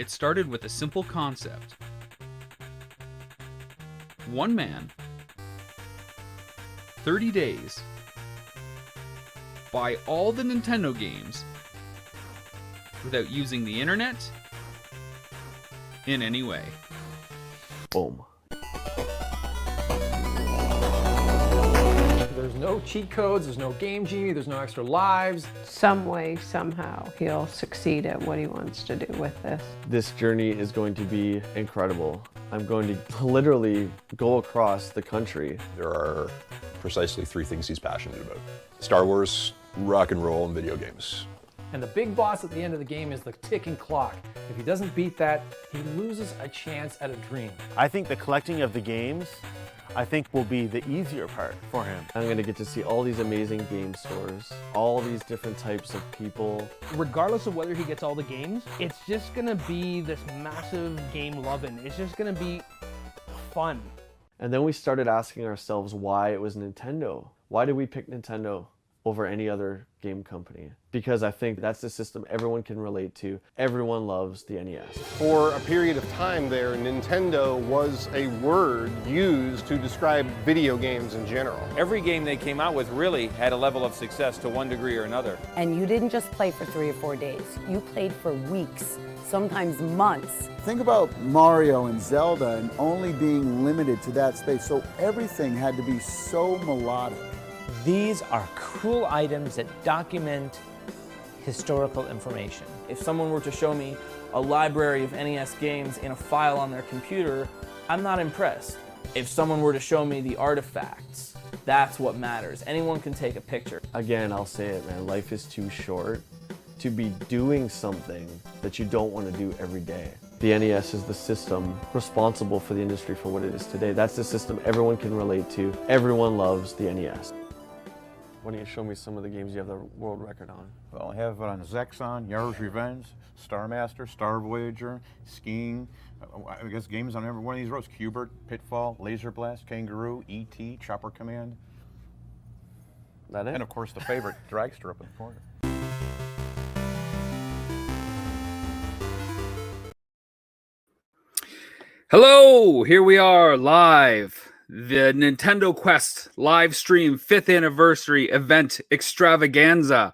It started with a simple concept. One man, 30 days, buy all the Nintendo games without using the internet in any way. Boom. There's no cheat codes, there's no game genie, there's no extra lives. Some way, somehow, he'll succeed at what he wants to do with this. This journey is going to be incredible. I'm going to literally go across the country. There are precisely 3 things he's passionate about: Star Wars, rock and roll, and video games. And the big boss at the end of the game is the ticking clock. If he doesn't beat that, he loses a chance at a dream. I think the collecting of the games, will be the easier part for him. I'm going to get to see all these amazing game stores, all these different types of people. Regardless of whether he gets all the games, it's just gonna be this massive game loving. It's just gonna be fun. And then we started asking ourselves why it was Nintendo. Why did we pick Nintendo over any other game company? Because I think that's the system everyone can relate to. Everyone loves the NES. For a period of time there, Nintendo was a word used to describe video games in general. Every game they came out with really had a level of success to one degree or another. And you didn't just play for 3 or 4 days. You played for weeks, sometimes months. Think about Mario and Zelda and only being limited to that space. So everything had to be so melodic. These are cool items that document historical information. If someone were to show me a library of NES games in a file on their computer, I'm not impressed. If someone were to show me the artifacts, that's what matters. Anyone can take a picture. Again, I'll say it, man, life is too short to be doing something that you don't want to do every day. The NES is the system responsible for the industry for what it is today. That's the system everyone can relate to. Everyone loves the NES. Why don't you show me some of the games you have the world record on? Well, I have it on Zexon, Yar's Revenge, Star Master, Star Voyager, Skiing. I guess games on every one of these roads: Cubert, Pitfall, Laser Blast, Kangaroo, E.T., Chopper Command. That it? And of course the favorite, Dragster up in the corner. Hello, here we are live. The Nintendo Quest live stream 5th anniversary event extravaganza.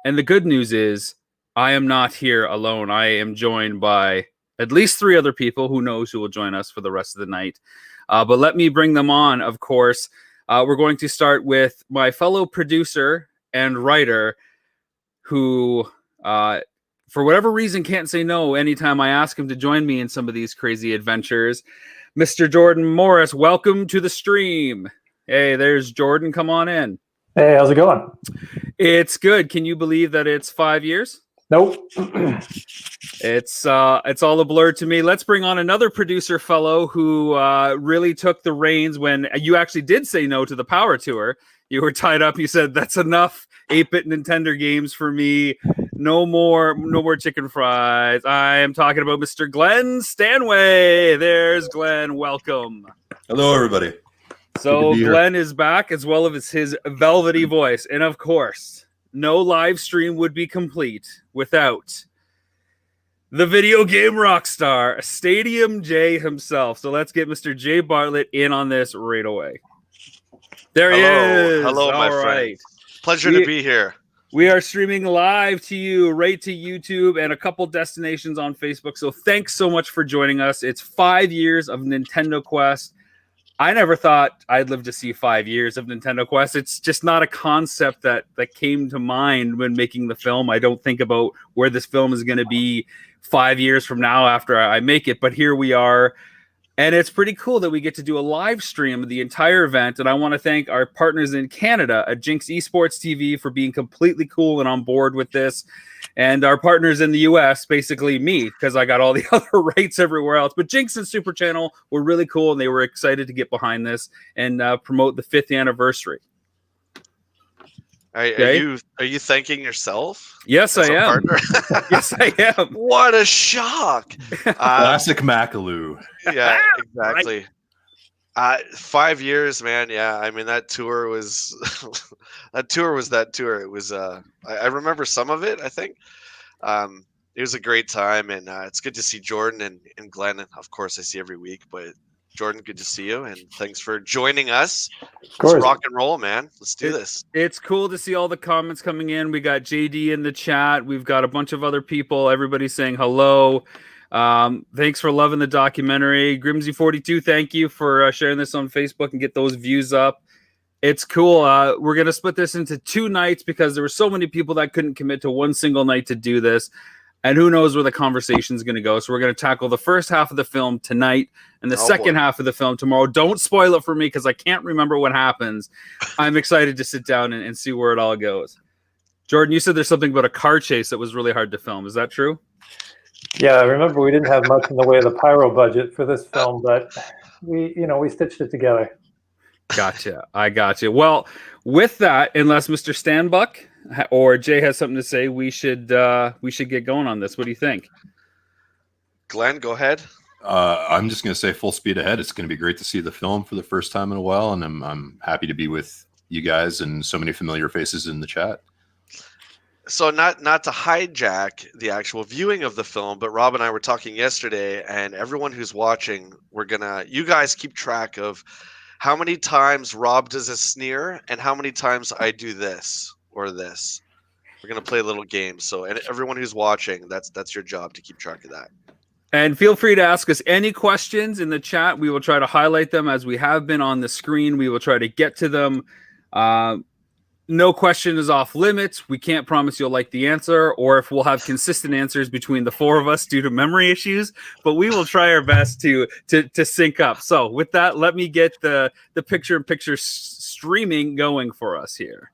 And the good news is I am not here alone. I am joined by at least 3 other people. Who knows who will join us for the rest of the night. But let me bring them on, of course. We're going to start with my fellow producer and writer who, for whatever reason, can't say no anytime I ask him to join me in some of these crazy adventures. Mr. Jordan Morris, welcome to the stream. Hey, there's Jordan. Come on in. Hey, how's it going? It's good. Can you believe that it's 5 years? Nope. It's all a blur to me. Let's bring on another producer fellow who really took the reins when you actually did say no to the Power Tour. You were tied up. You said, that's enough 8-bit Nintendo games for me. No more chicken fries. I am talking about Mr. Glenn Stanway. There's Glenn. Welcome. Hello, everybody. So Glenn is back, as well as his velvety voice. And of course, no live stream would be complete without the video game rock star, Stadium J himself. So let's get Mr. J Bartlett in on this right away. There he is. Hello, my friend. Pleasure to be here. We are streaming live to you, right to YouTube, and a couple destinations on Facebook. So thanks so much for joining us. It's 5 years of Nintendo Quest. I never thought I'd live to see 5 years of Nintendo Quest. It's just not a concept that came to mind when making the film. I don't think about where this film is going to be 5 years from now after I make it, but here we are. And it's pretty cool that we get to do a live stream of the entire event. And I want to thank our partners in Canada at Jinx Esports TV for being completely cool and on board with this. And our partners in the US, basically me, because I got all the other rights everywhere else. But Jinx and Super Channel were really cool, and they were excited to get behind this and promote the 5th anniversary. Are you thanking yourself? Yes, I am. Yes, I am. What a shock! Classic McCallum. Yeah, exactly. 5 years, man. Yeah, I mean that tour was that tour. It was. I remember some of it. I think. it was a great time, and it's good to see Jordan and Glenn. And of course, I see every week, but Jordan, good to see you, and thanks for joining us. Let's rock and roll, man. Let's do this. It's cool to see all the comments coming in. We got JD in the chat. We've got a bunch of other people. Everybody's saying hello. Thanks for loving the documentary. Grimsy42, thank you for sharing this on Facebook and get those views up. It's cool. We're going to split this into 2 nights because there were so many people that couldn't commit to one single night to do this. And who knows where the conversation is going to go. So we're going to tackle the first half of the film tonight and the second half of the film tomorrow. Don't spoil it for me because I can't remember what happens. I'm excited to sit down and see where it all goes. Jordan, you said there's something about a car chase that was really hard to film. Is that true? Yeah, I remember we didn't have much in the way of the pyro budget for this film, but we stitched it together. Gotcha. I gotcha. Well, with that, unless Mr. Stanbuck or Jay has something to say, we should get going on this. What do you think? Glenn, go ahead. I'm just going to say full speed ahead. It's going to be great to see the film for the first time in a while, and I'm happy to be with you guys and so many familiar faces in the chat. So not to hijack the actual viewing of the film, but Rob and I were talking yesterday, and everyone who's watching, you guys keep track of how many times Rob does a sneer and how many times I do this or this. We're gonna play a little game. So, and everyone who's watching, that's your job to keep track of that. And feel free to ask us any questions in the chat. We will try to highlight them as we have been on the screen. We will try to get to them. No question is off limits. We can't promise you'll like the answer or if we'll have consistent answers between the 4 of us due to memory issues, but we will try our best to sync up. So with that, let me get the picture-in-picture streaming going for us here.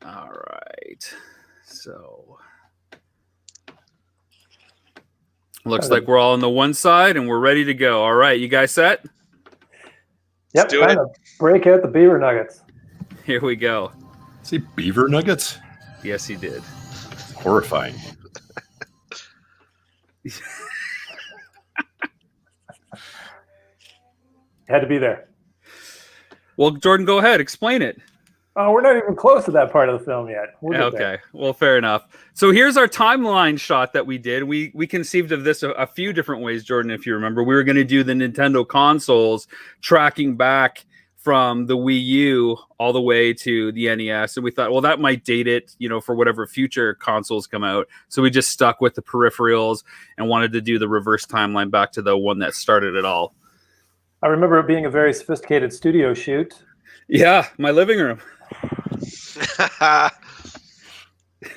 All right. So looks like we're all on the one side and we're ready to go. All right, you guys set? Yep, time to break out the beaver nuggets. Here we go. See beaver nuggets? Yes, he did. It's horrifying. Had to be there. Well, Jordan, go ahead. Explain it. Oh, we're not even close to that part of the film yet. Okay. Well, fair enough. So here's our timeline shot that we did. We conceived of this a few different ways, Jordan, if you remember. We were going to do the Nintendo consoles tracking back from the Wii U all the way to the NES. And we thought, well, that might date it, for whatever future consoles come out. So we just stuck with the peripherals and wanted to do the reverse timeline back to the one that started it all. I remember it being a very sophisticated studio shoot. Yeah, my living room.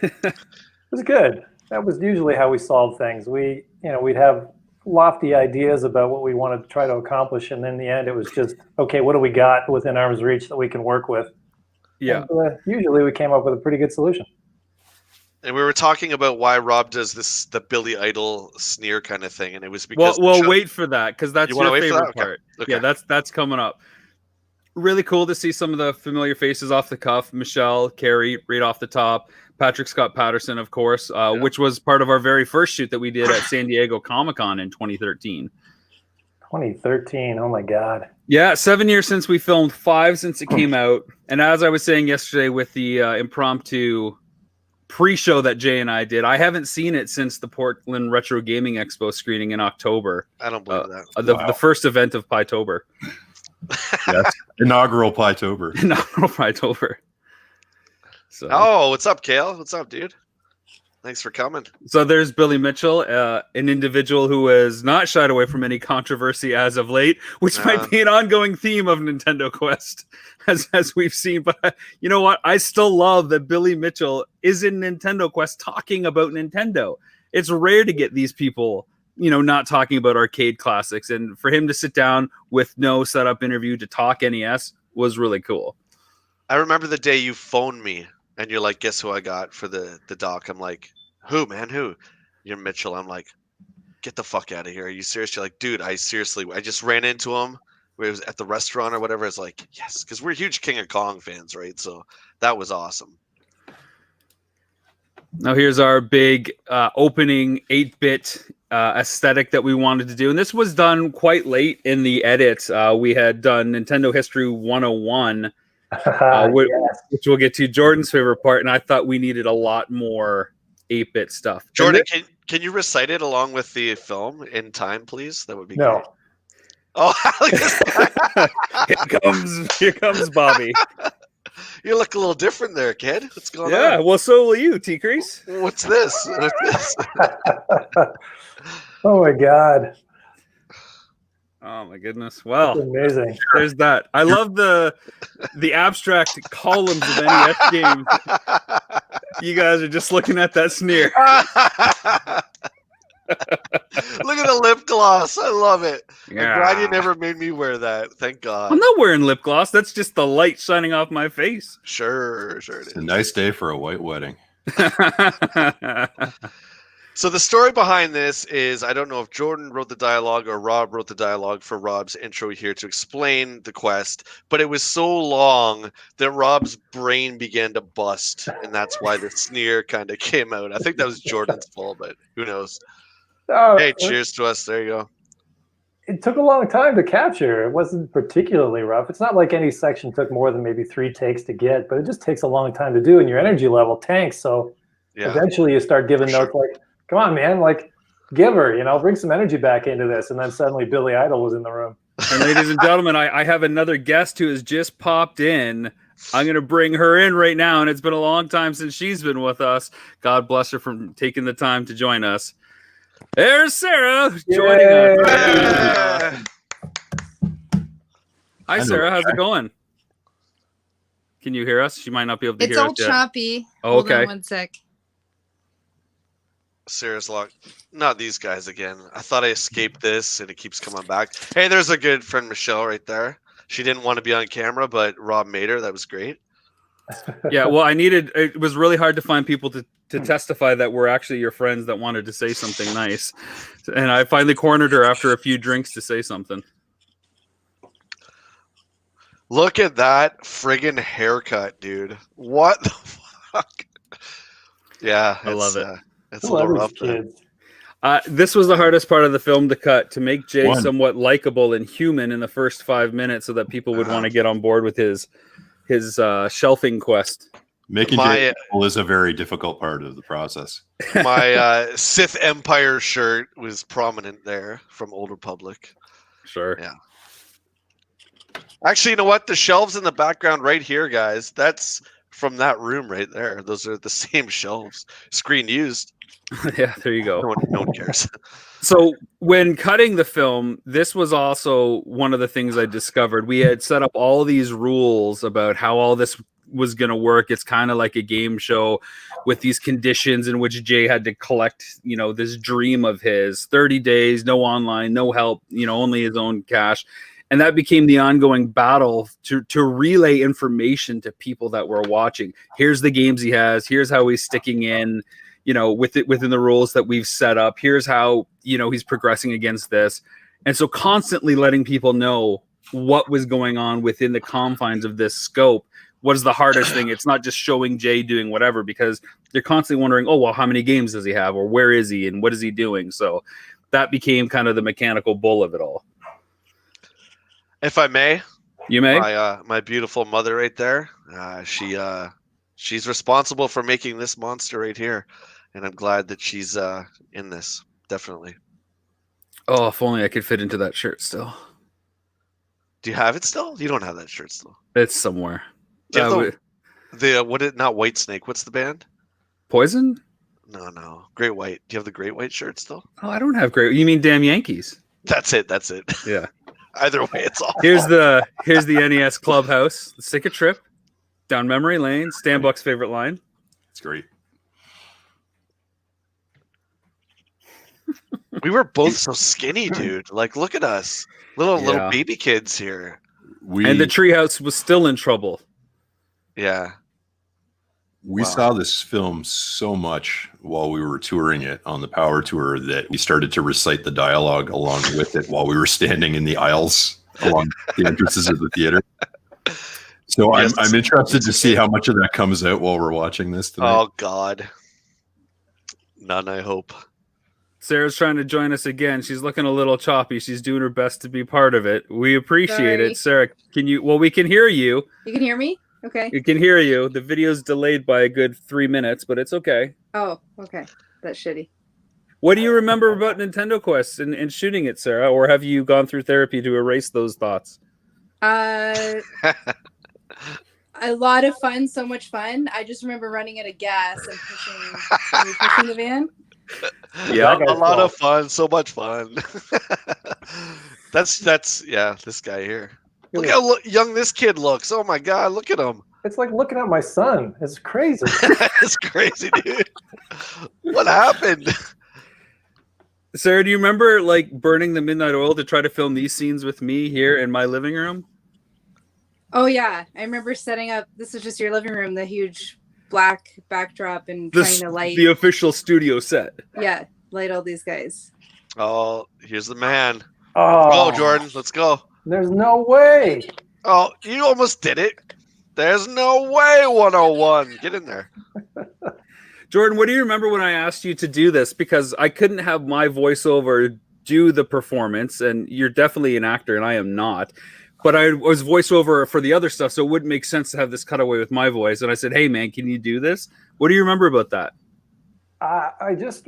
It was good. That was usually how we solved things. We'd have lofty ideas about what we wanted to try to accomplish, and in the end it was just, okay, what do we got within arm's reach that we can work with? Yeah. And, usually we came up with a pretty good solution. And we were talking about why Rob does the Billy Idol sneer kind of thing, and it was because well wait for that because that's your favorite part. Okay. Yeah, that's coming up. Really cool to see some of the familiar faces off the cuff. Michelle, Carrie, right off the top. Patrick Scott Patterson, of course, which was part of our very first shoot that we did at San Diego Comic-Con in 2013. 2013, oh my God. Yeah, 7 years since we filmed, 5 since it came out. And as I was saying yesterday with the impromptu pre-show that Jay and I did, I haven't seen it since the Portland Retro Gaming Expo screening in October. I don't believe that. The first event of Pietober. Yes, inaugural Pietober. Inaugural Pietober. So. Oh, what's up, Kale? What's up, dude? Thanks for coming. So there's Billy Mitchell, an individual who has not shied away from any controversy as of late, which might be an ongoing theme of Nintendo Quest, as we've seen. But you know what? I still love that Billy Mitchell is in Nintendo Quest talking about Nintendo. It's rare to get these people, not talking about arcade classics. And for him to sit down with no setup interview to talk NES was really cool. I remember the day you phoned me. And you're like, guess who I got for the doc? I'm like, who, man? Who? You're Mitchell. I'm like, get the fuck out of here. Are you serious? You're like, dude, I just ran into him. It was at the restaurant or whatever. It's like, yes, because we're huge King of Kong fans, right? So that was awesome. Now here's our big opening 8-bit aesthetic that we wanted to do. And this was done quite late in the edit. We had done Nintendo History 101. Which we'll get to, Jordan's favorite part, and I thought we needed a lot more 8-bit stuff. And Jordan, can you recite it along with the film in time, please? That would be great. Oh, here comes Bobby. You look a little different there, kid. What's going on? Yeah, well, so will you, T-Crease. What's this? What's this? Oh my God. Oh my goodness! Wow, that's amazing. There's that. I love the abstract columns of NES games. You guys are just looking at that sneer. Look at the lip gloss. I love it. Yeah. I'm glad you never made me wear that. Thank God. I'm not wearing lip gloss. That's just the light shining off my face. Sure it is. It's a nice day for a white wedding. So the story behind this is, I don't know if Jordan wrote the dialogue or Rob wrote the dialogue for Rob's intro here to explain the quest, but it was so long that Rob's brain began to bust, and that's why the sneer kind of came out. I think that was Jordan's fault, but who knows? Hey, cheers to us. There you go. It took a long time to capture. It wasn't particularly rough. It's not like any section took more than maybe 3 takes to get, but it just takes a long time to do, and your energy level tanks. So eventually you start giving notes like, come on, man, like, give her, bring some energy back into this. And then suddenly Billy Idol was in the room. And ladies and gentlemen, I have another guest who has just popped in. I'm going to bring her in right now, and it's been a long time since she's been with us. God bless her for taking the time to join us. There's Sarah joining us. Hi, Sarah. How's it going? Can you hear us? She might not be able to hear us It's yet. all choppy. Oh, Hold okay. on 1 sec. Sarah's locked. Not these guys again. I thought I escaped this, and it keeps coming back. Hey, there's a good friend, Michelle, right there. She didn't want to be on camera, but Rob made her. That was great. Yeah, well, it was really hard to find people to testify that we're actually your friends that wanted to say something nice. And I finally cornered her after a few drinks to say something. Look at that friggin' haircut, dude. What the fuck? Yeah, I love it. It's a little rough. This was the hardest part of the film to cut, to make Jay somewhat likable and human in the first 5 minutes so that people would want to get on board with his shelving quest. Making Jay likable is a very difficult part of the process. My Sith Empire shirt was prominent there from Old Republic. Sure. Yeah. Actually, you know what? The shelves in the background right here, guys, that's from that room right there. Those are the same shelves. Screen used. Yeah, there you go. No one cares. So when cutting the film, this was also one of the things I discovered. We had set up all these rules about how all this was going to work. It's kind of like a game show with these conditions in which Jay had to collect, this dream of his 30 days, no online, no help, only his own cash. And that became the ongoing battle to relay information to people that were watching. Here's the games he has. Here's how he's sticking in, within the rules that we've set up. Here's how, he's progressing against this. And so constantly letting people know what was going on within the confines of this scope was the hardest thing. It's not just showing Jay doing whatever, because you're constantly wondering, oh, well, how many games does he have? Or where is he? And what is he doing? So that became kind of the mechanical bull of it all. If I may, you may. My beautiful mother right there. She's responsible for making this monster right here, and I'm glad that she's in this. Definitely. Oh, if only I could fit into that shirt still. Do you have it still? You don't have that shirt still. It's somewhere. Do you have not White Snake? What's the band? Poison? No. Great White. Do you have the Great White shirt still? Oh, I don't have Great. You mean Damn Yankees? That's it. Yeah. Either way, it's all. Here's the NES Clubhouse. Let's take a trip down memory lane. Stan Buck's favorite line. It's great. We were both so skinny, dude. Like, look at us, little baby kids here. And the treehouse was still in trouble. Yeah. We saw this film so much while we were touring it on the Power Tour that we started to recite the dialogue along with it while we were standing in the aisles along the entrances of the theater. So I'm interested to see how much of that comes out while we're watching this tonight. Oh, God. None, I hope. Sarah's trying to join us again. She's looking a little choppy. She's doing her best to be part of it. We appreciate it. Sarah, we can hear you. You can hear me? Okay. You can hear you. The video's delayed by a good 3 minutes, but it's okay. Oh, okay. That's shitty. What do you remember about Nintendo Quest and shooting it, Sarah? Or have you gone through therapy to erase those thoughts? A lot of fun, so much fun. I just remember running out of gas and pushing the van. Yeah, a lot of fun, so much fun. that's yeah, this guy here. Look how young this kid looks. Oh my god, look at him. It's like looking at my son. It's crazy. It's crazy, dude. What happened? Sarah, do you remember like burning the midnight oil to try to film these scenes with me here in my living room? Oh yeah, I remember setting up. This is just your living room, the huge black backdrop, and trying to light the official studio set. Yeah, light all these guys. Oh, here's the man. Oh, Let's go, Jordan. Let's go. There's no way. Oh, you almost did it. There's no way, 101. Get in there. Jordan, what do you remember when I asked you to do this? Because I couldn't have my voiceover do the performance, and you're definitely an actor, and I am not. But I was voiceover for the other stuff, so it wouldn't make sense to have this cutaway with my voice. And I said, hey, man, can you do this? What do you remember about that? I just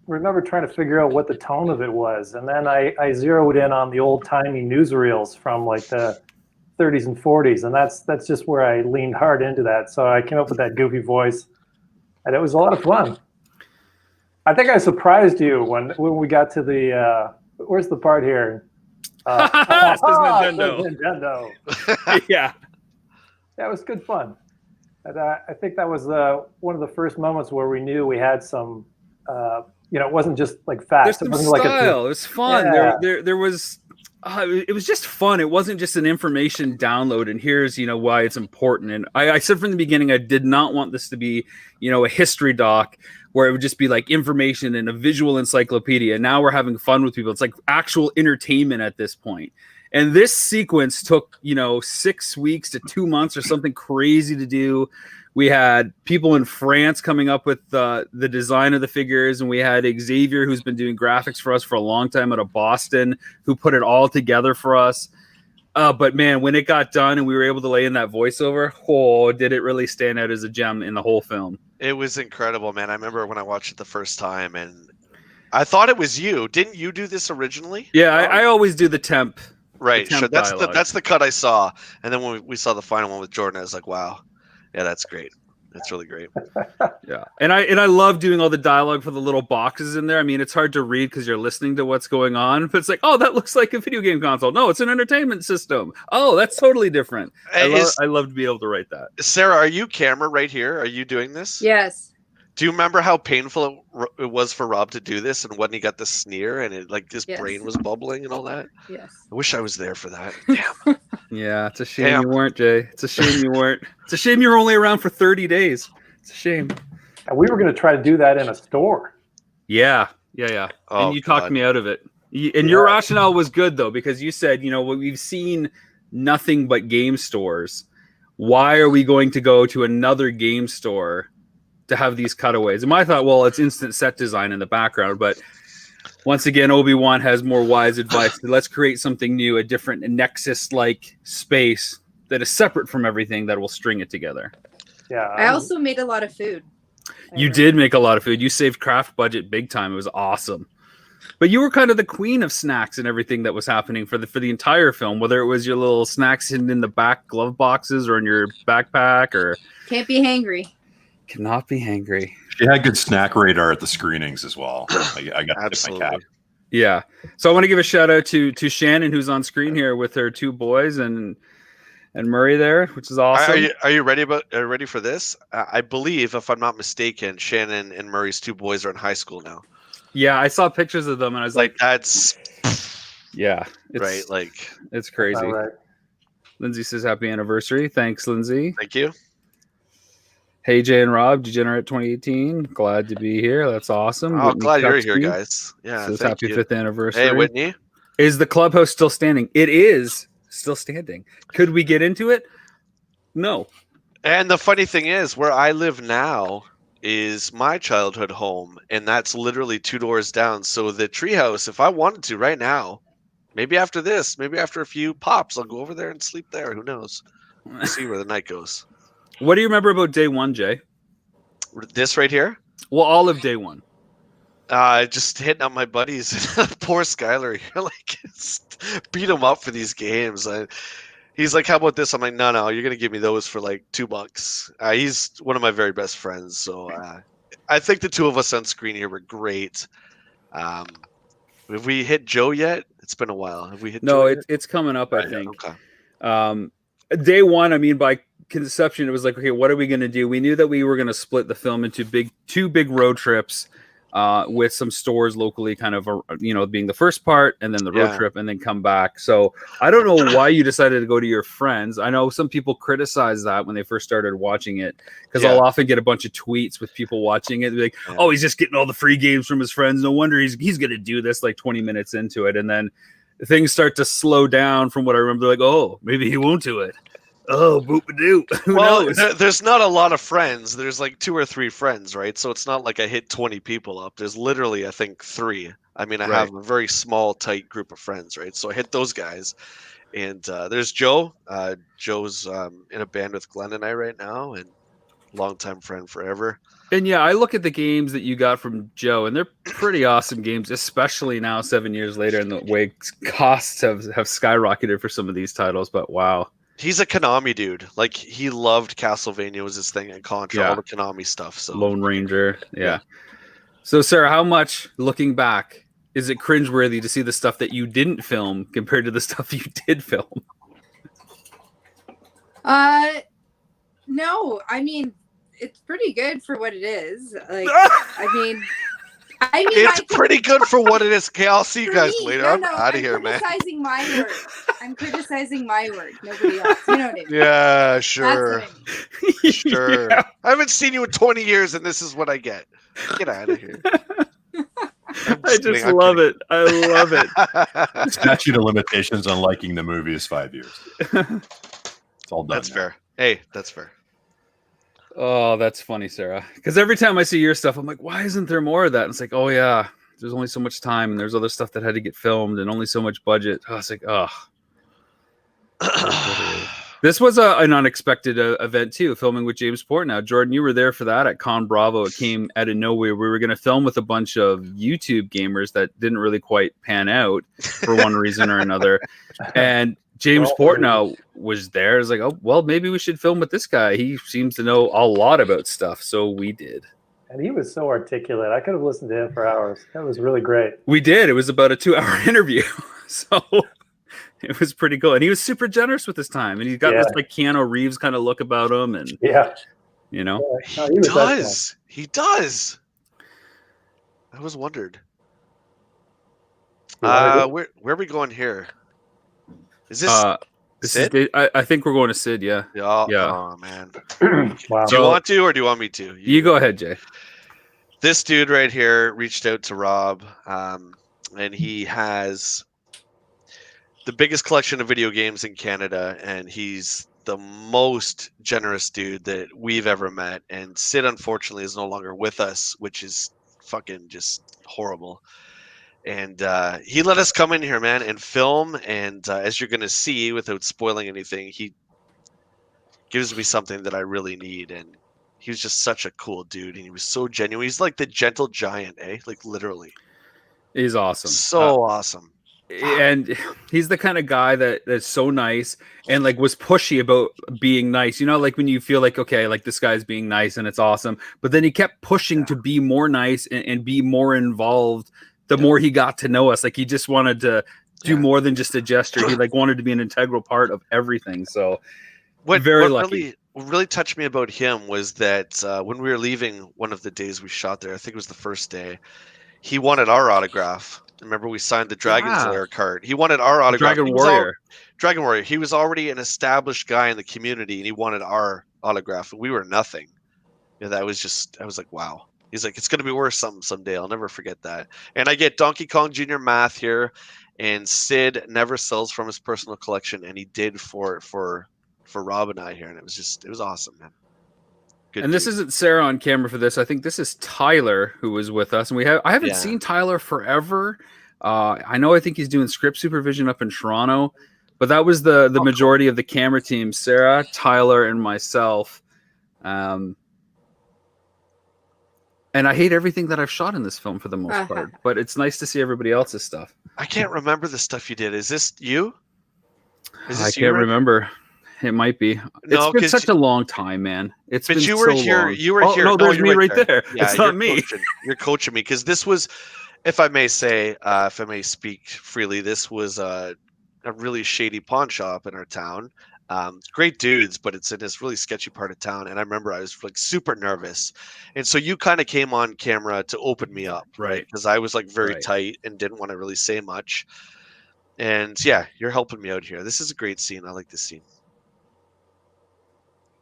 remember trying to figure out what the tone of it was. And then I zeroed in on the old-timey newsreels from like the 30s and 40s. And that's just where I leaned hard into that. So I came up with that goofy voice. And it was a lot of fun. I think I surprised you when we got to the where's the part here? Nintendo. Yeah, that was good fun. And I think that was one of the first moments where we knew we had some. It wasn't just like fast. There's It some wasn't style. like It was fun. Yeah. There was. It was just fun. It wasn't just an information download, and here's why it's important. And I said from the beginning I did not want this to be a history doc where it would just be like information and a visual encyclopedia. Now we're having fun with people. It's like actual entertainment at this point. And this sequence took 6 weeks to 2 months or something crazy to do. We had people in France coming up with the design of the figures, and we had Xavier, who's been doing graphics for us for a long time out of Boston, who put it all together for us. But man, when it got done and we were able to lay in that voiceover, did it really stand out as a gem in the whole film. It was incredible, man. I remember when I watched it the first time, and I thought it was you. Didn't you do this originally? Yeah, I always do the temp. Right, the temp sure. That's dialogue. that's the cut I saw, and then when we saw the final one with Jordan, I was like, wow, yeah, that's great. That's really great. Yeah, and I love doing all the dialogue for the little boxes in there. I mean, it's hard to read because you're listening to what's going on, but it's like, oh, that looks like a video game console. No, it's an entertainment system. Oh, that's totally different. I love to be able to write that. Sarah, are you camera right here? Are you doing this? Yes. Do you remember how painful it was for Rob to do this, and when he got the sneer and it like his brain was bubbling and all that? Yes. I wish I was there for that. Damn. Yeah, it's a shame you weren't, Jay. It's a shame you weren't. It's a shame you were only around for 30 days. It's a shame. And we were going to try to do that in a store. Yeah. Oh, and you talked me out of it. And your rationale was good, though, because you said, we've seen nothing but game stores. Why are we going to go to another game store to have these cutaways? And my thought, well, it's instant set design in the background, but once again, Obi-Wan has more wise advice. Let's create something new, a different Nexus-like space that is separate from everything that will string it together. Yeah. I also made a lot of food. You did make a lot of food. You saved craft budget big time. It was awesome. But you were kind of the queen of snacks and everything that was happening for the entire film, whether it was your little snacks hidden in the back glove boxes or in your backpack or... Can't be hangry. Cannot be hangry. She had good snack radar at the screenings as well. I got to tip my cap. Yeah. So I want to give a shout out to Shannon, who's on screen here with her two boys and Murray there, which is awesome. Are you ready? Are you ready for this? I believe, if I'm not mistaken, Shannon and Murray's two boys are in high school now. Yeah, I saw pictures of them and I was like, that's yeah, right. Like it's crazy. Right. Lindsay says happy anniversary. Thanks, Lindsay. Thank you. Hey, Jay and Rob, Degenerate 2018. Glad to be here. That's awesome. Oh, Whitney glad you're Kupski here, guys. Yeah, says thank happy you. 5th anniversary. Hey, Whitney. Is the clubhouse still standing? It is still standing. Could we get into it? No. And the funny thing is, where I live now is my childhood home, and that's literally 2 doors down. So the treehouse, if I wanted to right now, maybe after this, maybe after a few pops, I'll go over there and sleep there. Who knows? We'll see where the night goes. What do you remember about day one, Jay? This right here? Well, all of day one. Just hitting on my buddies. Poor Skylar here, like beat him up for these games. He's like, "How about this?" I'm like, "No, you're gonna give me those for like $2." He's one of my very best friends, so I think the two of us on screen here were great. Have we hit Joe yet? It's been a while. Have we hit? No, Joe it's coming up. I think. Okay. Day one. I mean, by conception, it was like, okay, what are we going to do? We knew that we were going to split the film into two big road trips. With some stores locally, kind of, being the first part, and then the road trip, and then come back. So I don't know why you decided to go to your friends. I know some people criticize that when they first started watching it, because I'll often get a bunch of tweets with people watching it. They're like, "Oh, he's just getting all the free games from his friends. No wonder he's going to do this." Like 20 minutes into it, and then things start to slow down. From what I remember, like, "Oh, maybe he won't do it." Oh, boop-a-doo. Well, there's not a lot of friends. There's like 2 or 3 friends, right? So it's not like I hit 20 people up. There's literally, I think, 3. I mean, I have a very small, tight group of friends, right? So I hit those guys. And there's Joe. Joe's in a band with Glenn and I right now, and longtime friend forever. And yeah, I look at the games that you got from Joe, and they're pretty awesome games, especially now 7 years later, and the way costs have skyrocketed for some of these titles. But wow. He's a Konami dude. Like, he loved Castlevania was his thing, and Contra, all the Konami stuff. So Lone Ranger, yeah. So Sarah, how much, looking back, is it cringeworthy to see the stuff that you didn't film compared to the stuff you did film? No, I mean, it's pretty good for what it is. Like, I mean, it's pretty good for what it is. Okay, I'll see you guys later. I'm out of here, man. I'm criticizing my work. Nobody else. You know what I mean? Yeah, sure. That's what I mean. Sure. Yeah. I haven't seen you in 20 years, and this is what I get. Get out of here. I just love it. I love it. Statute of limitations on liking the movie is 5 years. It's all done. That's fair. Hey, that's fair. Oh, that's funny, Sarah. Because every time I see your stuff, I'm like, why isn't there more of that? And it's like, oh yeah, there's only so much time, and there's other stuff that had to get filmed, and only so much budget. Oh, it's like, oh. This was an unexpected event too, filming with James Portnow. Jordan, you were there for that at Con Bravo. It came out of nowhere. We were going to film with a bunch of YouTube gamers that didn't really quite pan out for one reason or another. And James Portnow was there. I was like, oh, well, maybe we should film with this guy. He seems to know a lot about stuff. So we did. And he was so articulate. I could have listened to him for hours. That was really great. We did. It was about a 2-hour interview. So it was pretty cool. And he was super generous with his time. And he's got this like Keanu Reeves kind of look about him. And you know, no, he does. He does. I always wondered. Where are we going here? Is this Sid? I think we're going to Sid. Yeah. Oh man. Wow. Do you want to, or do you want me to? You go ahead, Jay. This dude right here reached out to Rob, and he has the biggest collection of video games in Canada, and he's the most generous dude that we've ever met. And Sid, unfortunately, is no longer with us, which is fucking just horrible. And he let us come in here, man, and film. And as you're going to see, without spoiling anything, he gives me something that I really need. And he was just such a cool dude. And he was so genuine. He's like the gentle giant, eh? Like, literally. He's awesome. So awesome. And he's the kind of guy that's so nice and like was pushy about being nice. You know, like when you feel like, okay, like this guy's being nice and it's awesome. But then he kept pushing to be more nice and be more involved. The more he got to know us, like he just wanted to do more than just a gesture. He like wanted to be an integral part of everything. So what lucky. Really touched me about him was that when we were leaving one of the days we shot there, I think it was the first day, he wanted our autograph. Remember, we signed the Dragon's Lair card. He wanted our autograph. Dragon Warrior. He was already an established guy in the community, and he wanted our autograph, and we were nothing. Yeah, that was just, I was like, wow. He's like, it's going to be worth something someday. I'll never forget that. And I get Donkey Kong Jr. math here, and Sid never sells from his personal collection, and he did for Rob and I here, and it was awesome, man. Good and this isn't Sarah on camera for this. I think this is Tyler who was with us, and I haven't seen Tyler forever. I think he's doing script supervision up in Toronto, but that was the majority of the camera team: Sarah, Tyler, and myself. And I hate everything that I've shot in this film for the most part, but it's nice to see everybody else's stuff. I can't remember the stuff you did. Is this you? I can't remember. It might be. No, it's been such a long time, man. It's but been you were so here. long. You were Oh, here. no, there's you're me right there. Yeah, it's not me. You're coaching me because this was, if I may say, if I may speak freely, this was a really shady pawn shop in our town. Great dudes, but it's in this really sketchy part of town. And I remember I was like super nervous, and so you kind of came on camera to open me up, right? Because I was like very tight and didn't want to really say much. And yeah, you're helping me out here. This is a great scene. I like this scene.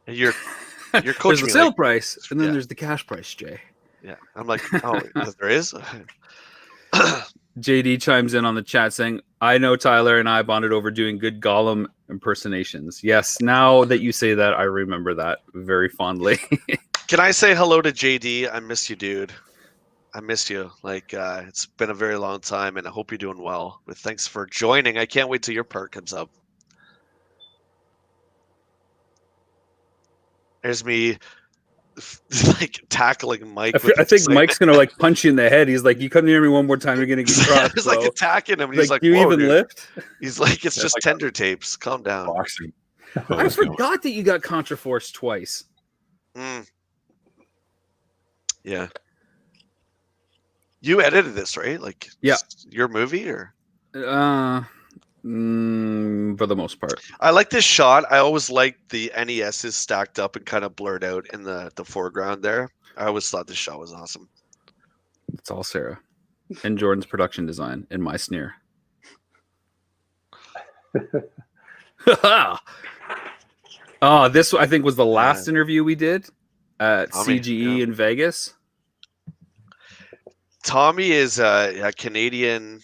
And you're coaching There's the me, sale like, price, and then there's the cash price, Jay. Yeah, I'm like, oh, there is. JD chimes in on the chat saying, I know Tyler and I bonded over doing good Gollum impersonations. Yes, now that you say that, I remember that very fondly. Can I say hello to JD? I miss you, dude. I miss you. Like, it's been a very long time, and I hope you're doing well. But thanks for joining. I can't wait till your part comes up. There's me, like, tackling Mike. I think Mike's gonna like punch you in the head. He's like, "You come near me one more time, you're gonna get crossed." I was like attacking him. And he's like, "Do you "Whoa, even dude." lift?" He's like, "It's just tender tapes. Calm down." Boxing. I forgot that you got Contraforce twice. Yeah. You edited this, right? Like, yeah, your movie, or? For the most part. I like this shot. I always liked the NESs stacked up and kind of blurred out in the foreground there. I always thought this shot was awesome. It's all Sarah and Jordan's production design and my sneer. Oh, this I think was the last interview we did at CGE in Vegas. Tommy is a Canadian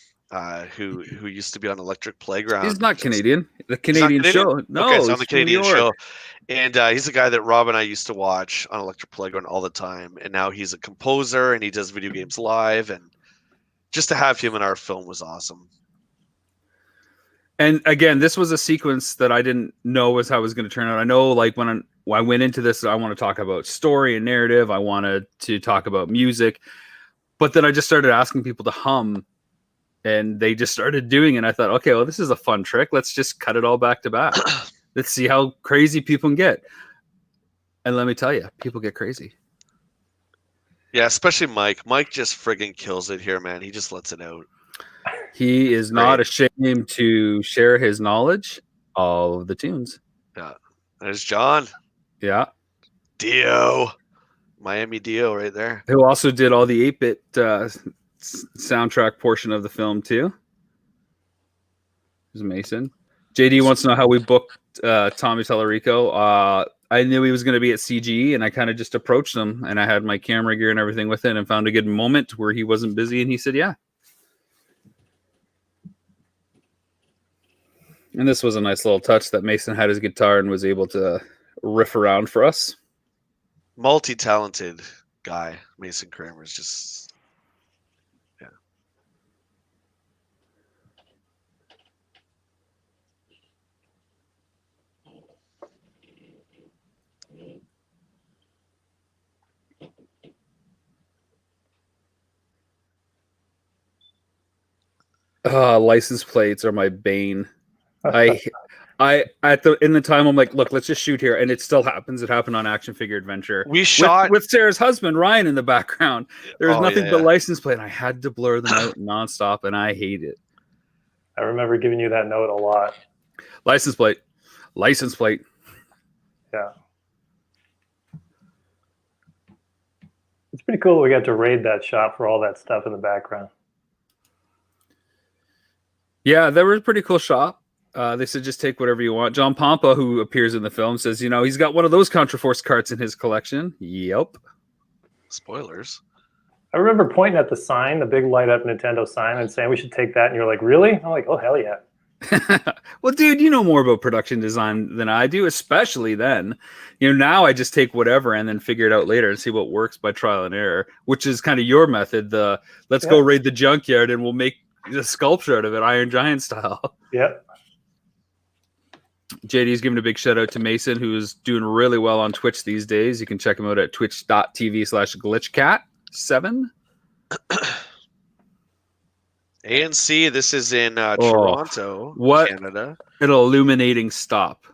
who used to be on Electric Playground. He's not Canadian. The Canadian show. No, okay, so on the he's from Canadian New York. show. And he's a guy that Rob and I used to watch on Electric Playground all the time. And now he's a composer and he does video games live. And just to have him in our film was awesome. And again, this was a sequence that I didn't know was how it was going to turn out. I know, like, when I went into this, I want to talk about story and narrative. I wanted to talk about music. But then I just started asking people to hum. And they just started doing it. And I thought, okay, well, this is a fun trick. Let's just cut it all back to back. Let's see how crazy people can get. And let me tell you, people get crazy. Yeah, especially Mike. Mike just friggin' kills it here, man. He just lets it out. He is not ashamed to share his knowledge of the tunes. Yeah. There's John. Yeah. Dio. Miami Dio right there. Who also did all the 8-bit soundtrack portion of the film too. There's Mason. JD wants to know how we booked Tommy Tallarico. I knew he was going to be at CGE, and I kind of just approached him, and I had my camera gear and everything with it, and found a good moment where he wasn't busy, and he said, "Yeah." And this was a nice little touch that Mason had his guitar and was able to riff around for us. Multi-talented guy, Mason Kramer is just. License plates are my bane. In the time I'm like, look, let's just shoot here, and it still happens. It happened on Action Figure Adventure. We shot with Sarah's husband Ryan in the background. There was nothing but yeah. license plate, and I had to blur them out nonstop, and I hate it. I remember giving you that note a lot. License plate. Yeah. It's pretty cool we got to raid that shop for all that stuff in the background. Yeah, that was a pretty cool shop. They said just take whatever you want. John Pompa, who appears in the film, says, he's got one of those Contraforce carts in his collection. Yep. Spoilers. I remember pointing at the sign, the big light up Nintendo sign, and saying we should take that. And you're like, really? I'm like, oh, hell yeah. Well, dude, you know more about production design than I do, especially then. Now I just take whatever and then figure it out later and see what works by trial and error, which is kind of your method. Let's go raid the junkyard and we'll make the sculpture out of it, Iron Giant style. Yep. JD's giving a big shout out to Mason, who's doing really well on Twitch these days. You can check him out at twitch.tv/glitchcat. 7. ANC, this is in Toronto, Canada. An illuminating stop.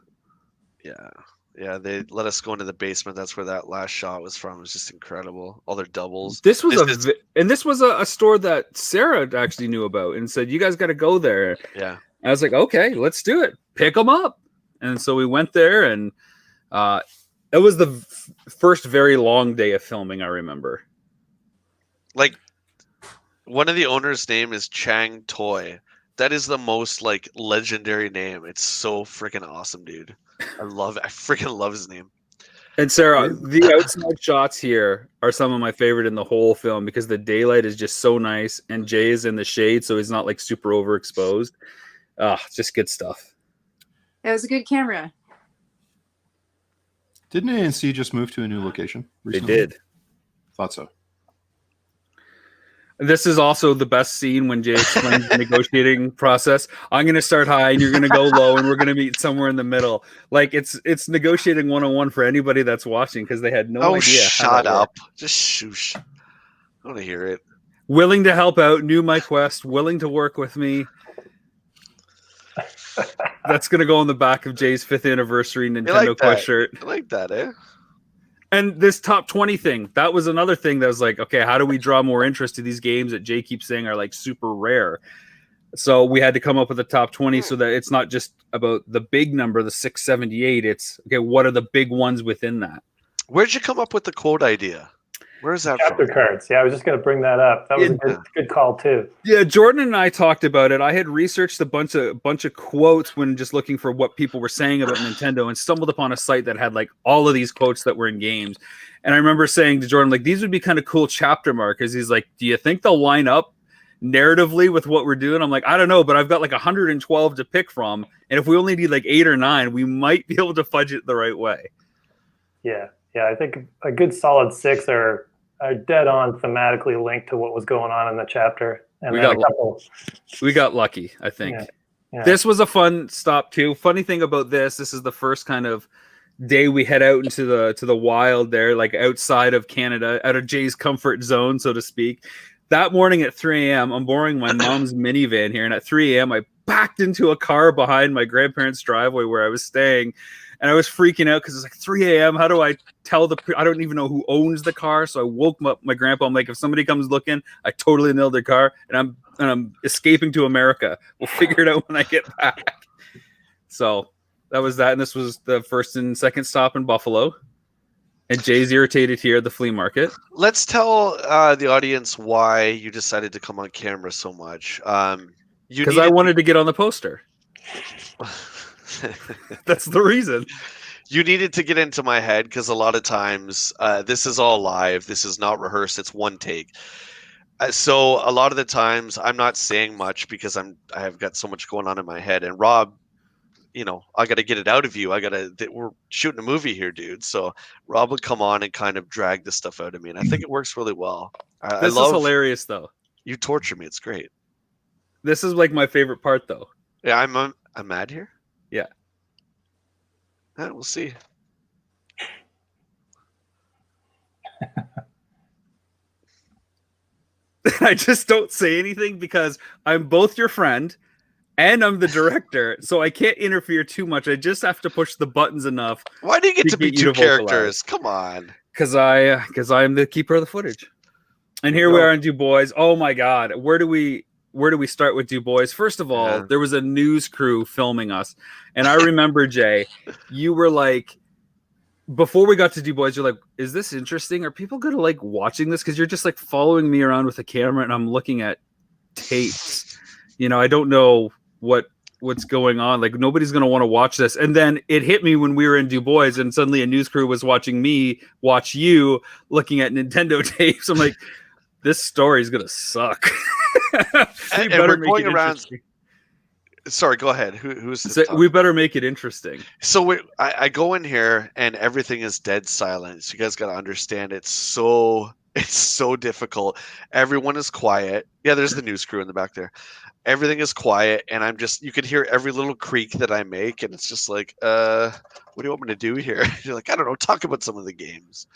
Yeah, they let us go into the basement. That's where that last shot was from. It was just incredible. All their doubles. This was this was a store that Sarah actually knew about and said, "You guys got to go there." Yeah. I was like, "Okay, let's do it. Pick them up." And so we went there, and it was the first very long day of filming. I remember. Like, one of the owners' name is Chang Toy. That is the most like legendary name. It's so freaking awesome, dude. I freaking love his name. And Sarah, the outside shots here are some of my favorite in the whole film because the daylight is just so nice, and Jay is in the shade, so he's not like super overexposed. Just good stuff. It was a good camera. Didn't ANC just move to a new location recently? They did. Thought so. This is also the best scene when Jay explains the negotiating process. I'm going to start high and you're going to go low and we're going to meet somewhere in the middle. Like it's negotiating 101 for anybody that's watching because they had no idea. Shut up. Just shoosh. I want to hear it. Willing to help out, knew my quest, willing to work with me. That's going to go on the back of Jay's 5th anniversary Nintendo Quest shirt. I like that, eh? And this top 20 thing, that was another thing that was like, okay, how do we draw more interest to these games that Jay keeps saying are like super rare? So we had to come up with a top 20 so that it's not just about the big number, the 678. It's, okay, what are the big ones within that? Where'd you come up with the quote idea? Where's that Chapter from? cards. Yeah, I was just going to bring that up. That was a good call too. Yeah, Jordan and I talked about it. I had researched a bunch of quotes when just looking for what people were saying about Nintendo and stumbled upon a site that had like all of these quotes that were in games. And I remember saying to Jordan, like, these would be kind of cool chapter markers. He's like, do you think they'll line up narratively with what we're doing? I'm like, I don't know, but I've got like 112 to pick from. And if we only need like 8 or 9, we might be able to fudge it the right way. Yeah. I think a good solid 6 are dead on thematically linked to what was going on in the chapter. And we got lucky, I think. Yeah. This was a fun stop too. Funny thing about this is the first kind of day we head out into the wild there, like outside of Canada, out of Jay's comfort zone, so to speak. That morning at 3 a.m., I'm borrowing my mom's minivan here, and at 3 a.m., I backed into a car behind my grandparents' driveway where I was staying. And I was freaking out because it's like 3 a.m. How do I tell I don't even know who owns the car. So I woke up my grandpa. I'm like, if somebody comes looking, I totally nailed their car, and I'm escaping to America. We'll figure it out when I get back. So that was that. And this was the first and second stop in Buffalo. And Jay's irritated here at the flea market. Let's tell the audience why you decided to come on camera so much. Because I wanted to get on the poster. That's the reason. You needed to get into my head because a lot of times this is all live. This is not rehearsed. It's one take. So a lot of the times I'm not saying much because I have got so much going on in my head. And Rob, I got to get it out of you. We're shooting a movie here, dude. So Rob would come on and kind of drag this stuff out of me. And I think it works really well. This is hilarious, though. You torture me. It's great. This is like my favorite part, though. Yeah, I'm mad here. Yeah. We'll see. I just don't say anything because I'm both your friend and I'm the director, so I can't interfere too much. I just have to push the buttons enough. Why do you get to be two characters? Come on. Because I am the keeper of the footage. And here we are in Du Bois. Oh my God. Where do we start with Du Bois? First of all, there was a news crew filming us. And I remember, Jay, you were like, before we got to Du Bois, you're like, is this interesting? Are people going to like watching this? Because you're just like following me around with a camera and I'm looking at tapes. I don't know what's going on. Like, nobody's going to want to watch this. And then it hit me when we were in Du Bois and suddenly a news crew was watching me watch you looking at Nintendo tapes. I'm like, this story is going to suck. And we're going around. Sorry, go ahead. Who's this? We better make it interesting. So I go in here and everything is dead silent. So you guys got to understand it's so It's so difficult. Everyone is quiet. Yeah, there's the news crew in the back there. Everything is quiet, and you could hear every little creak that I make, and it's just like, what do you want me to do here? You're like, I don't know, talk about some of the games.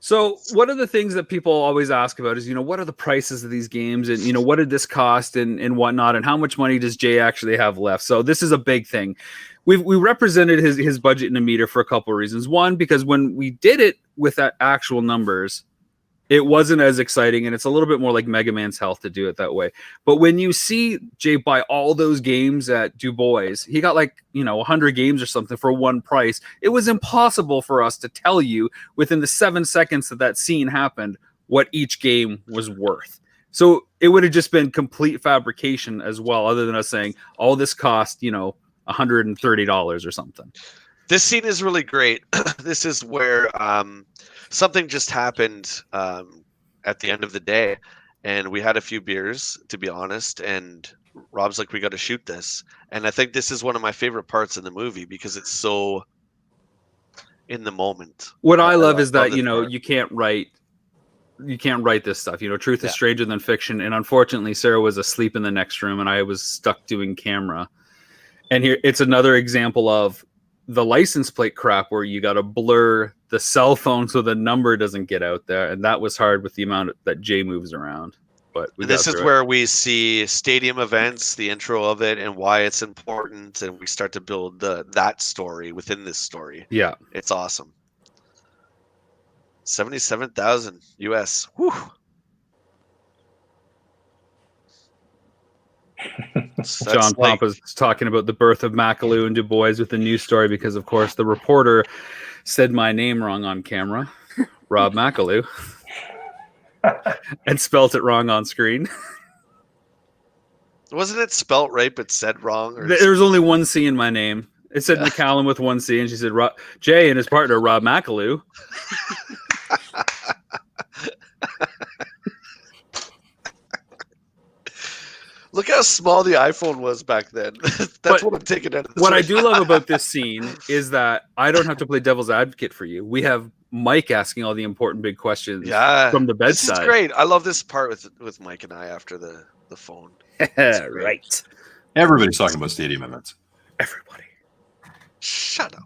So one of the things that people always ask about is, what are the prices of these games, and what did this cost and whatnot, and how much money does Jay actually have left? So this is a big thing. We represented his budget in a meter for a couple of reasons. One, because when we did it with that actual numbers, it wasn't as exciting, and it's a little bit more like Mega Man's Health to do it that way. But when you see Jay buy all those games at Du Bois, he got 100 games or something for one price. It was impossible for us to tell you within the 7 seconds that scene happened what each game was worth. So it would have just been complete fabrication as well, other than us saying, all this cost, $130 or something. This scene is really great. This is where something just happened at the end of the day, and we had a few beers, to be honest, and Rob's like, we got to shoot this. And I think this is one of my favorite parts in the movie because it's so in the moment. What I love is that, you can't write this stuff. Truth is stranger than fiction. And unfortunately, Sarah was asleep in the next room and I was stuck doing camera. And here it's another example of the license plate crap where you got to blur the cell phone so the number doesn't get out there. And that was hard with the amount that Jay moves around. But this is where we see stadium events, the intro of it, and why it's important. And we start to build that story within this story. Yeah. It's awesome. 77,000 US. Whew. John Pompa's talking about the birth of McCallum and Du Bois with the news story because, of course, the reporter said my name wrong on camera, Rob McCallum, and spelt it wrong on screen. Wasn't it spelt right but said wrong? Or there was only one C in my name. It said McCallum with one C, and she said Jay and his partner, Rob McCallum. Look how small the iPhone was back then. That's what I'm taking out of this. What I do love about this scene is that I don't have to play devil's advocate for you. We have Mike asking all the important big questions from the bedside. This is great. I love this part with Mike and I after the phone. Right. Everybody's talking about stadium events. Everybody. Shut up.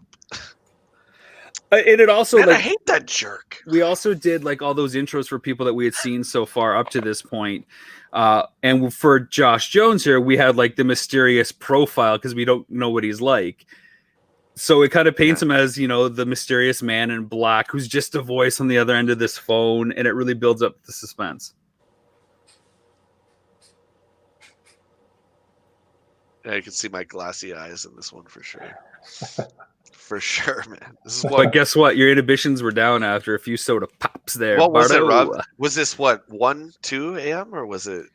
And it also, I hate that jerk. We also did all those intros for people that we had seen so far up to this point. And for Josh Jones here, we had the mysterious profile because we don't know what he's like. So it kind of paints him as, the mysterious man in black who's just a voice on the other end of this phone. And it really builds up the suspense. Yeah, you can see my glassy eyes in this one for sure. For sure, man. This is but guess what? Your inhibitions were down after a few soda pops there. What was it, Bardo? Rob? Was this 1, 2 a.m. or was it?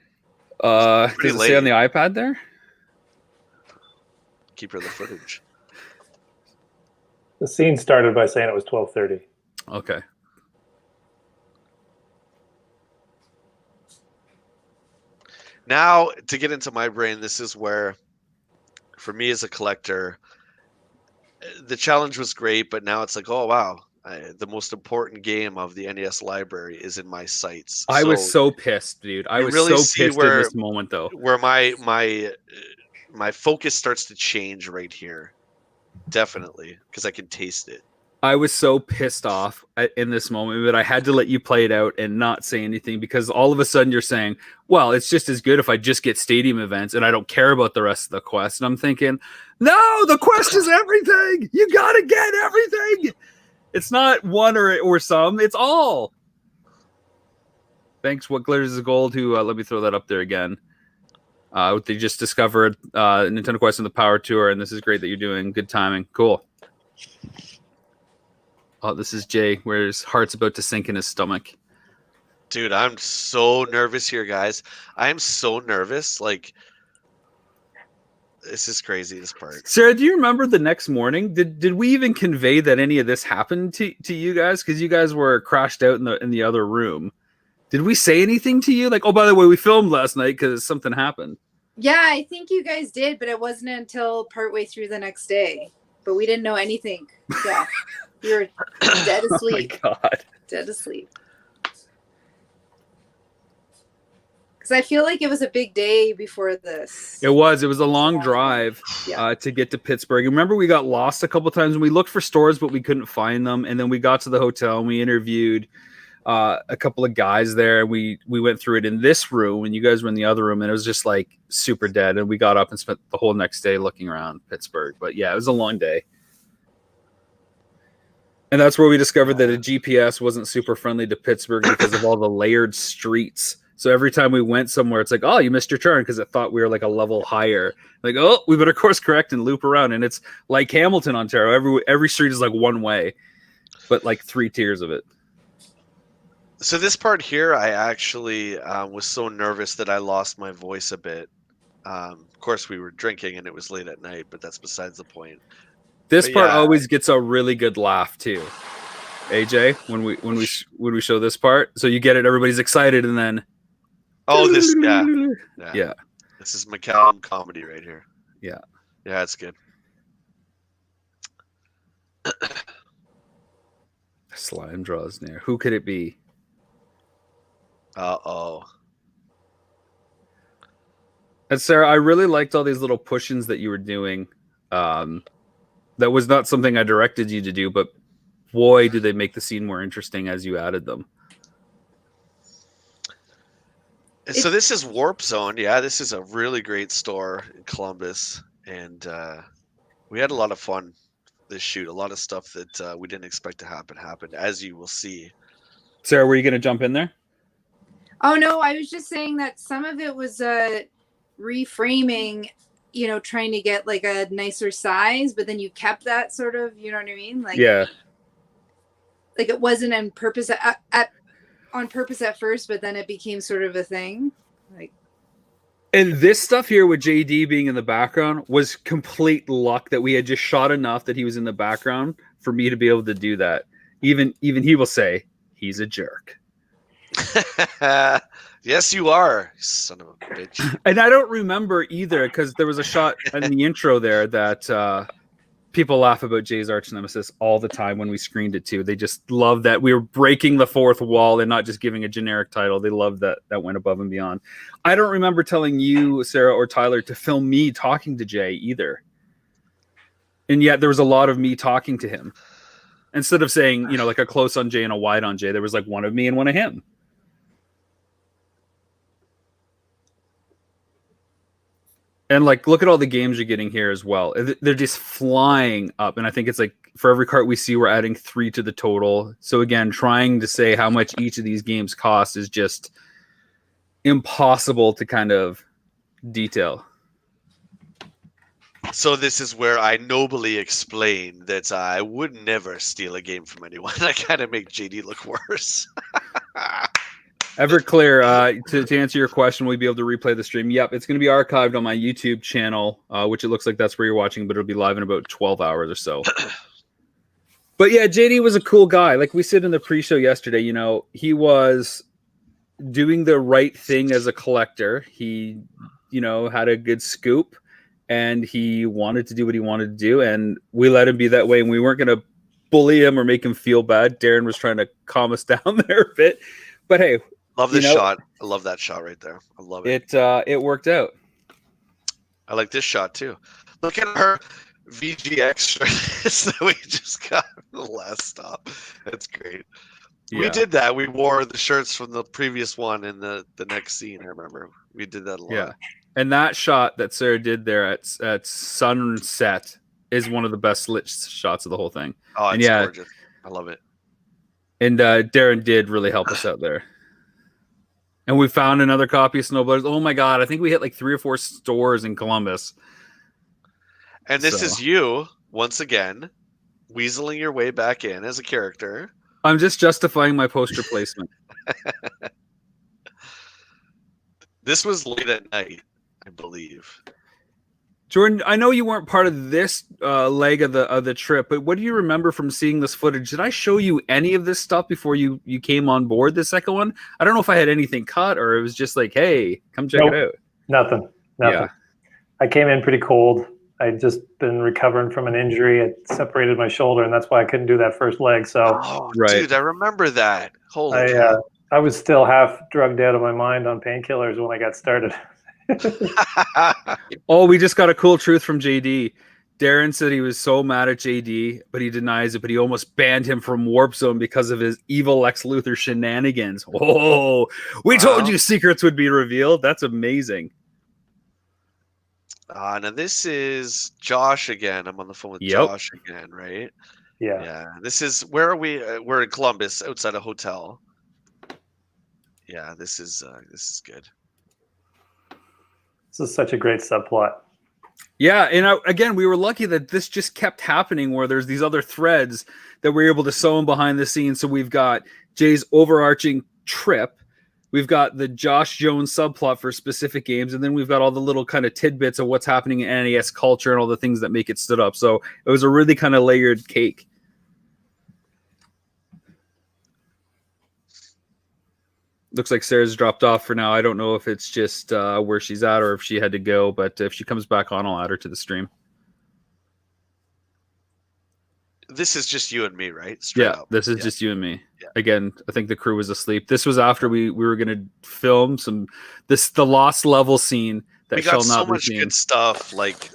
Does it say on the iPad there? Keep her the footage. The scene started by saying it was 12:30. Okay. Now, to get into my brain, this is where, for me as a collector, the challenge was great, but now it's like, oh, wow. The most important game of the NES library is in my sights. I was so pissed, dude. I was really so pissed in this moment, though. Where my focus starts to change right here. Definitely, because I can taste it. I was so pissed off in this moment, but I had to let you play it out and not say anything because all of a sudden you're saying, well, it's just as good if I just get stadium events and I don't care about the rest of the quest. And I'm thinking, no, the quest is everything. You got to get everything. It's not one or some, it's all. Thanks, What Glitters is Gold, who let me throw that up there again. They just discovered Nintendo Quest and the Power Tour, and this is great that you're doing. Good timing. Cool. Oh, this is Jay, where his heart's about to sink in his stomach. Dude, I'm so nervous here, guys. I am so nervous. This is crazy, this part. Sarah, do you remember the next morning? Did we even convey that any of this happened to you guys? Because you guys were crashed out in the other room. Did we say anything to you? Oh, by the way, we filmed last night because something happened. Yeah, I think you guys did, but it wasn't until partway through the next day. But we didn't know anything. Yeah. We were dead asleep. Oh my God. Dead asleep. Because I feel like it was a big day before this. It was a long drive to get to Pittsburgh. Remember, we got lost a couple times and we looked for stores, but we couldn't find them. And then we got to the hotel and we interviewed a couple of guys there. We went through it in this room and you guys were in the other room, and it was just like super dead. And we got up and spent the whole next day looking around Pittsburgh. But yeah, it was a long day. And that's where we discovered that a GPS wasn't super friendly to Pittsburgh because of all the layered streets. So every time we went somewhere, it's like, oh, you missed your turn, because it thought we were like a level higher. Like, oh, we better course correct and loop around. And it's like Hamilton, Ontario. Every street is like one way, but like 3 tiers of it. So this part here, I actually was so nervous that I lost my voice a bit. Of course, we were drinking and it was late at night, but that's besides the point. This part always gets a really good laugh too, AJ. When we show this part, so you get it, everybody's excited, and then this yeah. This is McCallum comedy right here. Yeah, it's good. Slime draws near. Who could it be? Uh-oh. And Sarah, I really liked all these little push-ins that you were doing. That was not something I directed you to do, but boy, did they make the scene more interesting as you added them. So this is Warp Zone. Yeah, this is a really great store in Columbus. And we had a lot of fun this shoot. A lot of stuff that we didn't expect to happen happened, as you will see. Sarah, were you going to jump in there? Oh, no, I was just saying that some of it was reframing, you know, trying to get like a nicer size, but then you kept that sort of, you know what I mean? Like, yeah. Like it wasn't on purpose on purpose at first, but then it became sort of a thing. Like, and this stuff here with JD being in the background was complete luck that we had just shot enough that he was in the background for me to be able to do that. Even he will say he's a jerk. Yes, you are, son of a bitch. And I don't remember either, because there was a shot in the intro there that people laugh about Jay's arch nemesis all the time when we screened it too. They just love that we were breaking the fourth wall and not just giving a generic title. They love that went above and beyond. I don't remember telling you, Sarah or Tyler, to film me talking to Jay either. And yet there was a lot of me talking to him. Instead of saying, you know, like a close on Jay and a wide on Jay, there was like one of me and one of him. And like, look at all the games you're getting here as well. They're just flying up. And I think it's like for every cart we see, we're adding 3 to the total. So again, trying to say how much each of these games cost is just impossible to kind of detail. So this is where I nobly explain that I would never steal a game from anyone. I kind of make JD look worse. Everclear, to answer your question, will we be able to replay the stream? Yep, it's going to be archived on my YouTube channel, which it looks like that's where you're watching, but it'll be live in about 12 hours or so. But yeah, JD was a cool guy. Like we said in the pre-show yesterday, you know, he was doing the right thing as a collector. He, you know, had a good scoop, and he wanted to do what he wanted to do, and we let him be that way, and we weren't going to bully him or make him feel bad. Darren was trying to calm us down there a bit. But hey, love this shot. I love that shot right there. I love it. It worked out. I like this shot too. Look at her VGX that we just got the last stop. That's great. Yeah. We did that. We wore the shirts from the previous one in the next scene. I remember we did that a lot. Yeah, and that shot that Sarah did there at sunset is one of the best lit shots of the whole thing. Oh, it's gorgeous. I love it. And Darren did really help us out there. And we found another copy of Snowblades. Oh my God, I think we hit like 3 or 4 stores in Columbus. And this is you, once again, weaseling your way back in as a character. I'm just justifying my poster placement. This was late at night, I believe. Jordan, I know you weren't part of this leg of the trip, but what do you remember from seeing this footage? Did I show you any of this stuff before you came on board the second one? I don't know if I had anything cut or it was just like, hey, come check it out. Nothing. Yeah. I came in pretty cold. I'd just been recovering from an injury. It separated my shoulder, and that's why I couldn't do that first leg. So, dude, I remember that. Holy cow. I was still half drugged out of my mind on painkillers when I got started. Oh, we just got a cool truth from JD. Darren said he was so mad at JD, but he denies it, but he almost banned him from Warp Zone because of his evil Lex Luthor shenanigans. Oh, we told you secrets would be revealed. That's amazing. Now this is Josh again. I'm on the phone with Josh again, right? Yeah. This is, where are we? We're in Columbus, outside a hotel. Yeah, this is good. This is such a great subplot. Yeah, and again, we were lucky that this just kept happening where there's these other threads that we're able to sew in behind the scenes. So we've got Jay's overarching trip. We've got the Josh Jones subplot for specific games, and then we've got all the little kind of tidbits of what's happening in NES culture and all the things that make it stood up. So it was a really kind of layered cake. Looks like Sarah's dropped off for now. I don't know if it's just where she's at or if she had to go, but if she comes back on, I'll add her to the stream. This is just you and me, right? Straight up. This is just you and me. Yeah. Again, I think the crew was asleep. This was after we were going to film the Lost Level scene that we got shall so not be much seen. good stuff, like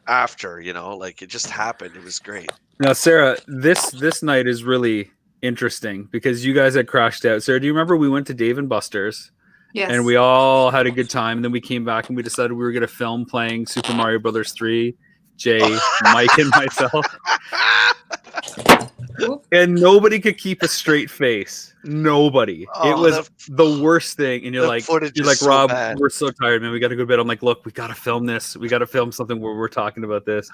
after, like it just happened. It was great. Now, Sarah, this night is really interesting because you guys had crashed out. Sarah, do you remember we went to Dave & Buster's? Yes. And we all had a good time. And then we came back and we decided we were going to film playing Super Mario Brothers 3. Jay, Mike, and myself. And nobody could keep a straight face. Nobody. It was the worst thing. And you're like, Rob, we're so tired, man. We got to go to bed. I'm like, look, we got to film this. We got to film something where we're talking about this.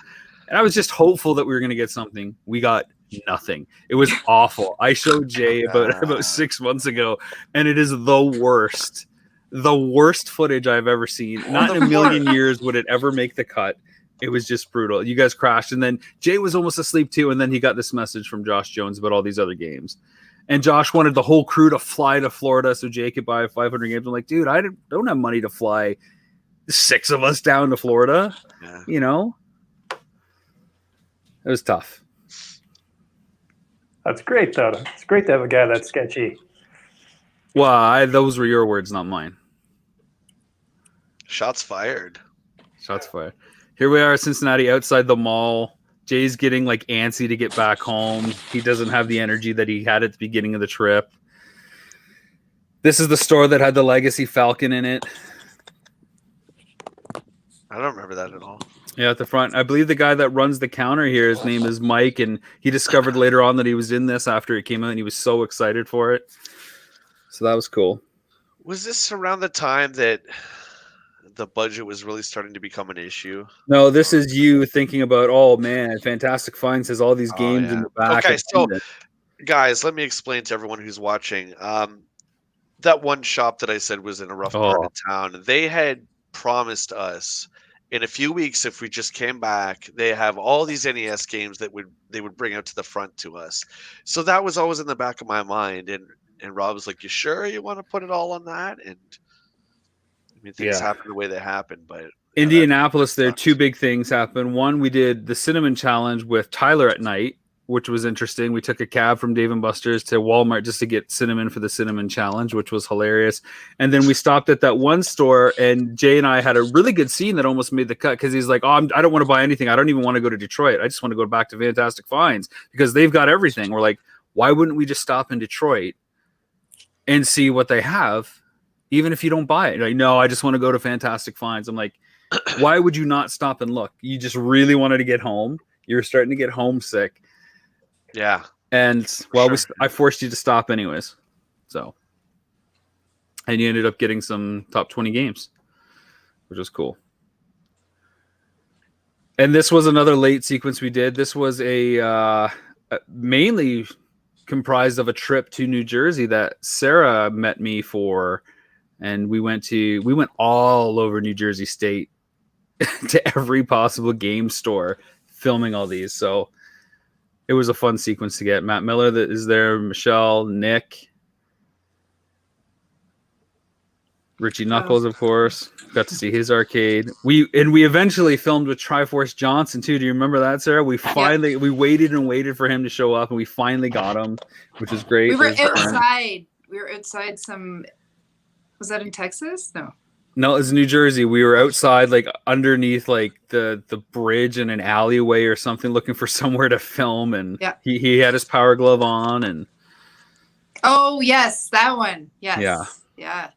And I was just hopeful that we were going to get something. We got nothing. It was awful. I showed Jay about 6 months ago, and it is the worst. The worst footage I've ever seen. Not in a million years would it ever make the cut. It was just brutal. You guys crashed, and then Jay was almost asleep too, and then he got this message from Josh Jones about all these other games. And Josh wanted the whole crew to fly to Florida so Jay could buy 500 games. I'm like, dude, I don't have money to fly 6 of us down to Florida. Yeah. You know? It was tough. That's great, though. It's great to have a guy that's sketchy. Well, those were your words, not mine. Shots fired. Shots fired. Here we are at Cincinnati outside the mall. Jay's getting like antsy to get back home. He doesn't have the energy that he had at the beginning of the trip. This is the store that had the Legacy Falcon in it. I don't remember that at all. Yeah, at the front. I believe the guy that runs the counter here, his name is Mike, and he discovered later on that he was in this after it came out, and he was so excited for it. So that was cool. Was this around the time that the budget was really starting to become an issue? No, this is you thinking about, oh man, Fantastic Finds has all these games in the back. Okay, so guys, let me explain to everyone who's watching. That one shop that I said was in a rough part of town, they had promised us in a few weeks, if we just came back, they have all these NES games that they would bring out to the front to us. So that was always in the back of my mind. And Rob was like, "You sure you want to put it all on that?" And I mean, things happen the way they happen. But Indianapolis, there 2 big things happened. One, we did the Cinnamon Challenge with Tyler at night, which was interesting. We took a cab from Dave & Buster's to Walmart just to get cinnamon for the Cinnamon Challenge, which was hilarious. And then we stopped at that one store, and Jay and I had a really good scene that almost made the cut because he's like, I don't want to buy anything. I don't even want to go to Detroit. I just want to go back to Fantastic Finds because they've got everything. We're like, why wouldn't we just stop in Detroit and see what they have, even if you don't buy it? Like, no, I just want to go to Fantastic Finds. I'm like, why would you not stop and look? You just really wanted to get home. You're starting to get homesick. Yeah. And I forced you to stop anyways. So, and you ended up getting some top 20 games, which was cool. And this was another late sequence we did. This was a mainly comprised of a trip to New Jersey that Sarah met me for. And we went all over New Jersey State to every possible game store filming all these. So it was a fun sequence to get. Matt Miller that is there, Michelle, Nick, Richie Knucklez, of course. Got to see his arcade. We eventually filmed with Triforce Johnson too. Do you remember that, Sarah? We waited and waited for him to show up, and we finally got him, which was great. We were outside We were outside some. Was that in Texas? No. No, it's New Jersey. We were outside, like underneath, like the bridge in an alleyway or something, looking for somewhere to film. And Yeah. he had his power glove on, and Oh yes, that one. Yes. Yeah. Yeah.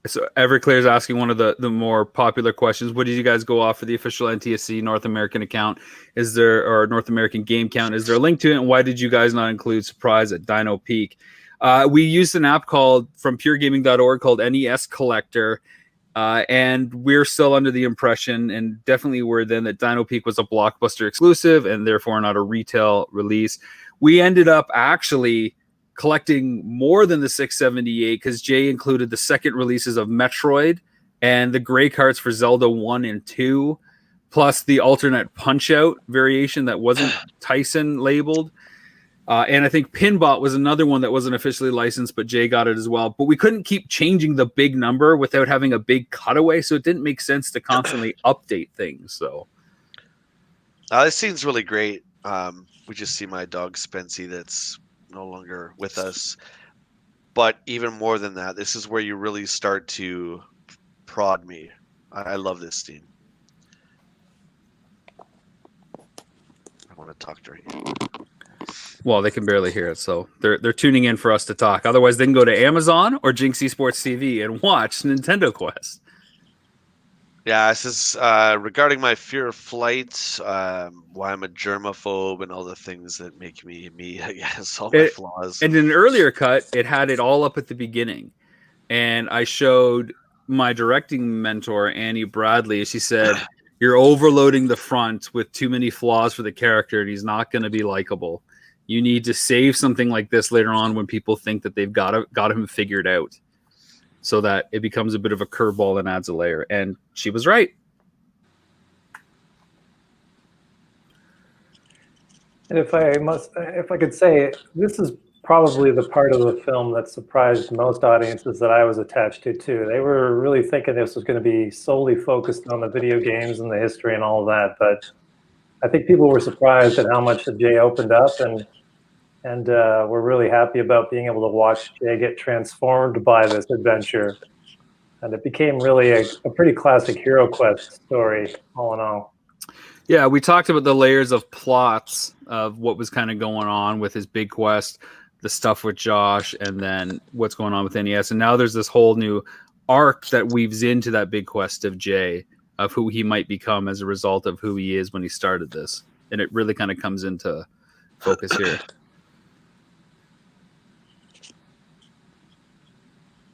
so Everclear's asking one of the more popular questions. What did you guys go off for the official NTSC North American account? Is there, or North American game count? Is there a link to it? And why did you guys not include Surprise at Dino Peak? We used an app from puregaming.org called NES Collector. And we're still under the impression, and definitely were then, that Dino Peak was a Blockbuster exclusive and therefore not a retail release. We ended up actually collecting more than the 678 because Jay included the second releases of Metroid and the gray cards for Zelda 1 and 2, plus the alternate Punch-Out variation that wasn't Tyson labeled. And I think Pinbot was another one that wasn't officially licensed, but Jay got it as well. But we couldn't keep changing the big number without having a big cutaway, so it didn't make sense to constantly update things. So this scene's really great. We just see my dog Spency that's no longer with us. But even more than that, this is where you really start to prod me. I love this scene. I want to talk during it. Well, they can barely hear it, so they're tuning in for us to talk. Otherwise, they can go to Amazon or Jinx Esports TV and watch Nintendo Quest. Yeah, this is regarding my fear of flight, why I'm a germaphobe, and all the things that make me me. I guess all my flaws. And in an earlier cut, it had it all up at the beginning, and I showed my directing mentor Annie Bradley. She said, "You're overloading the front with too many flaws for the character, and he's not going to be likable. You need to save something like this later on when people think that they've got him figured out, so that it becomes a bit of a curveball and adds a layer." And she was right. And if I could say, this is probably the part of the film that surprised most audiences that I was attached to too. They were really thinking this was going to be solely focused on the video games and the history and all of that, but I think people were surprised at how much Jay opened up, and we're really happy about being able to watch Jay get transformed by this adventure. And it became really a pretty classic Hero Quest story, all in all. Yeah, we talked about the layers of plots of what was kind of going on with his big quest, the stuff with Josh, and then what's going on with NES. And now there's this whole new arc that weaves into that big quest of Jay, of who he might become as a result of who he is when he started this. And it really kind of comes into focus here.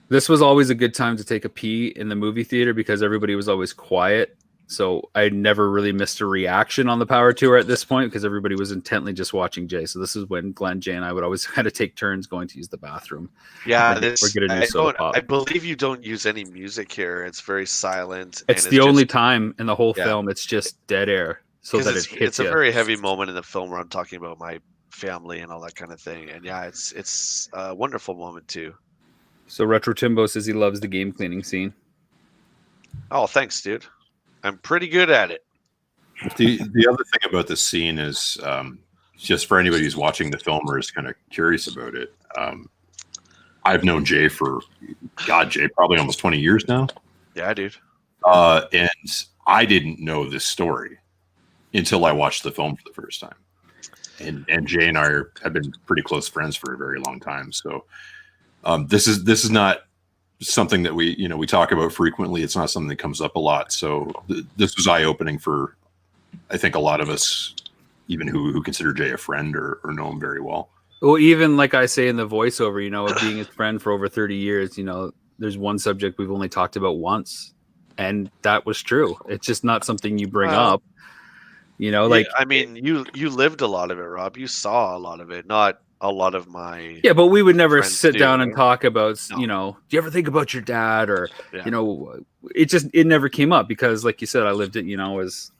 This was always a good time to take a pee in the movie theater because everybody was always quiet. So I never really missed a reaction on the power tour at this point because everybody was intently just watching Jay. So this is when Glenn, Jay, and I would always kind of take turns going to use the bathroom. Yeah, or get a new soda pop. I believe you don't use any music here. It's very silent. It's the only time in the whole film it's just dead air, so that it hits It's a you. very heavy moment in the film where I'm talking about my family and all that kind of thing. And yeah, it's a wonderful moment too. So Retro Timbo says he loves the game cleaning scene. Oh, thanks, dude. I'm pretty good at it. The other thing about this scene is just for anybody who's watching the film or is kind of curious about it. I've known Jay for, Jay, probably almost 20 years now. Yeah, dude. And I didn't know this story until I watched the film for the first time. And Jay and I have been pretty close friends for a very long time. So this is not something that we talk about frequently. It's not something that comes up a lot. So this was eye-opening for, I think, a lot of us, even who consider Jay a friend or know him very well. Well, even like I say in the voiceover, of being his friend for over 30 years, there's one subject we've only talked about once, and that was true. It's just not something you bring up. I mean, you lived a lot of it, Rob. You saw a lot of it, not a lot of my. Yeah, but we would never sit down and talk about, do you ever think about your dad or, it never came up because, like you said, I lived it, as,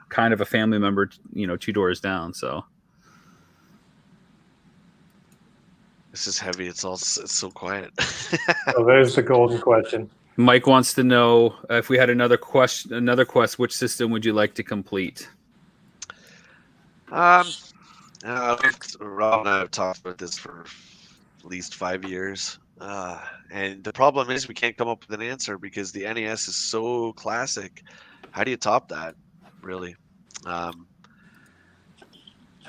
kind of a family member, 2 doors down. So. This is heavy. It's so quiet. So there's the golden question. Mike wants to know if we had another quest, which system would you like to complete? Rob and I have talked about this for at least 5 years. And the problem is we can't come up with an answer because the NES is so classic. How do you top that, really? I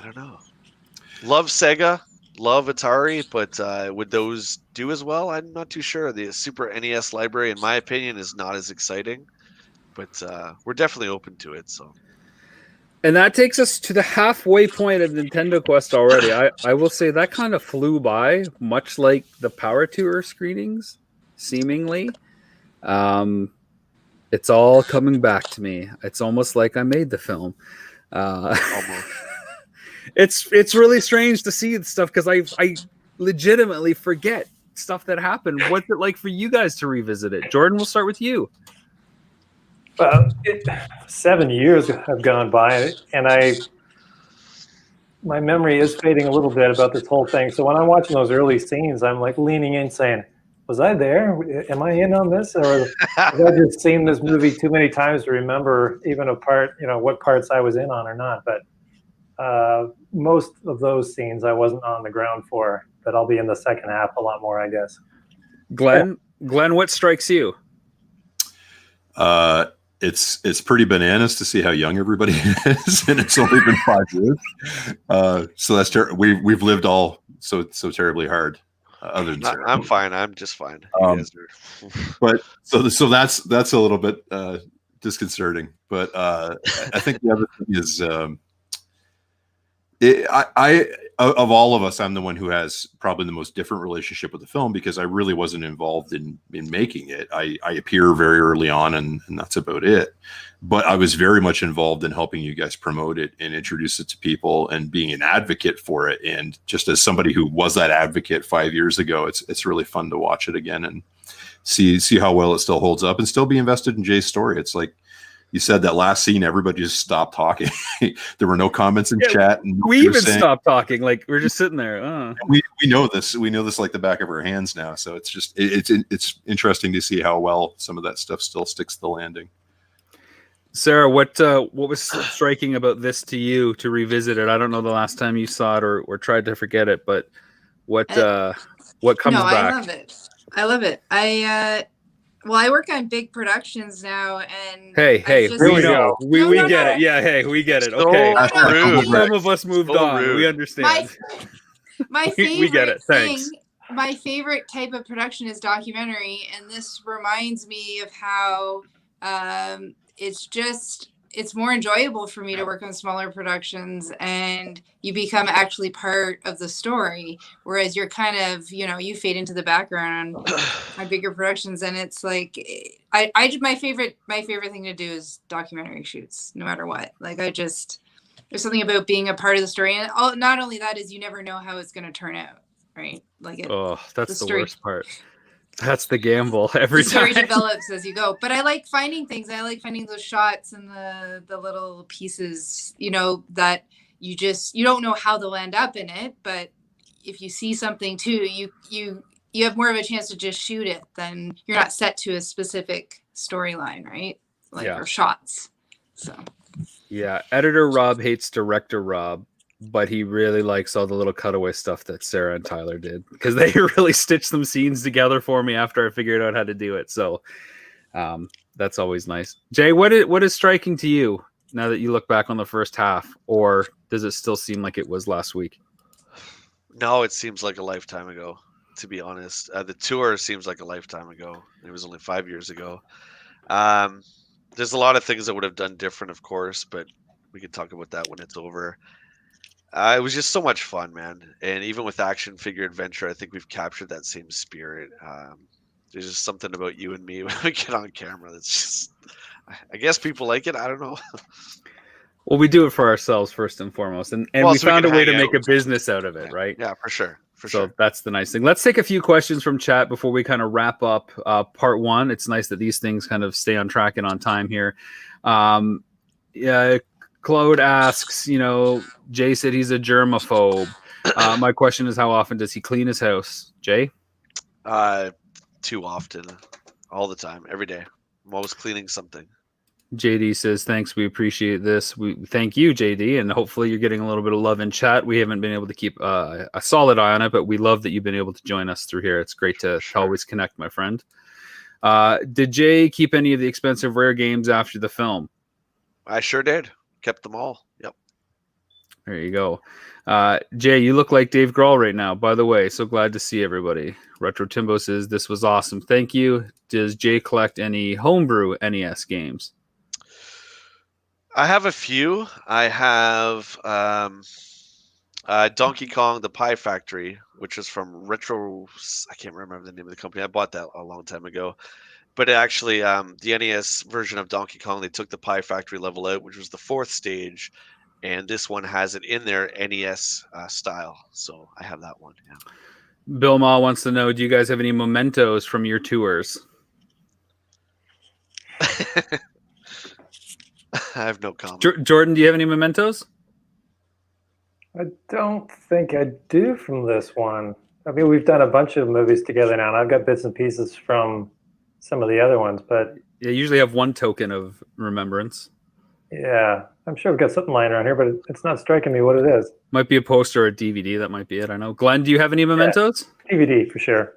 don't know. Love Sega, love Atari, but would those do as well? I'm not too sure. The Super NES library, in my opinion, is not as exciting, but we're definitely open to it. So. And that takes us to the halfway point of Nintendo Quest already. I will say that kind of flew by, much like the Power Tour screenings, seemingly. It's all coming back to me. It's almost like I made the film. Almost. It's really strange to see the stuff because I legitimately forget stuff that happened. What's it like for you guys to revisit it? Jordan, we'll start with you. 7 years have gone by, and my memory is fading a little bit about this whole thing. So when I'm watching those early scenes, I'm like leaning in saying, was I there? Am I in on this? Or have I just seen this movie too many times to remember even what parts I was in on or not? But most of those scenes I wasn't on the ground for, but I'll be in the second half a lot more, I guess. Glenn, what strikes you? It's pretty bananas to see how young everybody is, and it's only been 5 years. So that's we've lived all so terribly hard. Other than Sarah. I'm fine. I'm just fine. But so that's a little bit disconcerting. But I think the other thing is, of all of us, I'm the one who has probably the most different relationship with the film because I really wasn't involved in making it. I appear very early on, and that's about it. But I was very much involved in helping you guys promote it and introduce it to people and being an advocate for it. And just as somebody who was that advocate 5 years ago, it's really fun to watch it again and see how well it still holds up and still be invested in Jay's story. It's like you said, that last scene, everybody just stopped talking. There were no comments in chat. And we even stopped talking. Like we're just sitting there. We know this. We know this like the back of our hands now. So it's just it's interesting to see how well some of that stuff still sticks to the landing. Sarah, what was striking about this to you to revisit it? I don't know the last time you saw it or tried to forget it, but what comes back? I love it. I work on big productions now, and hey, we know. We get it. Yeah, hey, we get it. Okay, some of us moved on. We understand. My favorite we get it. Thanks. My favorite type of production is documentary, and this reminds me of how it's more enjoyable for me to work on smaller productions, and you become actually part of the story, whereas you're kind of, you fade into the background on bigger productions. And it's like my favorite thing to do is documentary shoots, no matter what. Like there's something about being a part of the story, and not only that is you never know how it's going to turn out, right? Like that's the worst part. That's the gamble every the story time. develops as you go. But I like finding things. I like finding those shots and the little pieces, that you don't know how they'll end up in it. But if you see something too, you have more of a chance to just shoot it than you're not set to a specific storyline, right? Or shots. So. Yeah, editor Rob hates director Rob, but he really likes all the little cutaway stuff that Sarah and Tyler did because they really stitched some scenes together for me after I figured out how to do it. So that's always nice. Jay, what is striking to you now that you look back on the first half, or does it still seem like it was last week? No, it seems like a lifetime ago, to be honest. The tour seems like a lifetime ago. It was only 5 years ago. There's a lot of things I would have done different, of course, but we can talk about that when it's over. It was just so much fun, man. And even with Action Figure Adventure, I think we've captured that same spirit. There's just something about you and me when we get on camera that's just, I guess people like it. I don't know. Well, we do it for ourselves first and foremost. And we found a way to make a business out of it, right? Yeah, for sure. So that's the nice thing. Let's take a few questions from chat before we kind of wrap up part one. It's nice that these things kind of stay on track and on time here. Claude asks, Jay said he's a germaphobe. My question is, how often does he clean his house? Jay? Too often. All the time. Every day. I'm always cleaning something. JD says, thanks. We appreciate this. We thank you, JD. And hopefully you're getting a little bit of love in chat. We haven't been able to keep a solid eye on it, but we love that you've been able to join us through here. It's great to always connect, my friend. Did Jay keep any of the expensive rare games after the film? I sure did. Kept them all. Yep. There you go. Jay, you look like Dave Grohl right now, by the way. So glad to see everybody. Retro Timbo says, this was awesome. Thank you. Does Jay collect any homebrew NES games? I have a few. I have Donkey Kong, the Pie Factory, which is from Retro. I can't remember the name of the company. I bought that a long time ago. But actually, the NES version of Donkey Kong, they took the Pie Factory level out, which was the 4th stage. And this one has it in their NES style. So I have that one. Yeah. Bill Ma wants to know, do you guys have any mementos from your tours? I have no comment. Jordan, do you have any mementos? I don't think I do from this one. I mean, we've done a bunch of movies together now, and I've got bits and pieces from some of the other ones, but... You usually have one token of remembrance. Yeah, I'm sure we've got something lying around here, but it's not striking me what it is. Might be a poster or a DVD. That might be it. I know. Glenn, do you have any mementos? Yeah, DVD, for sure.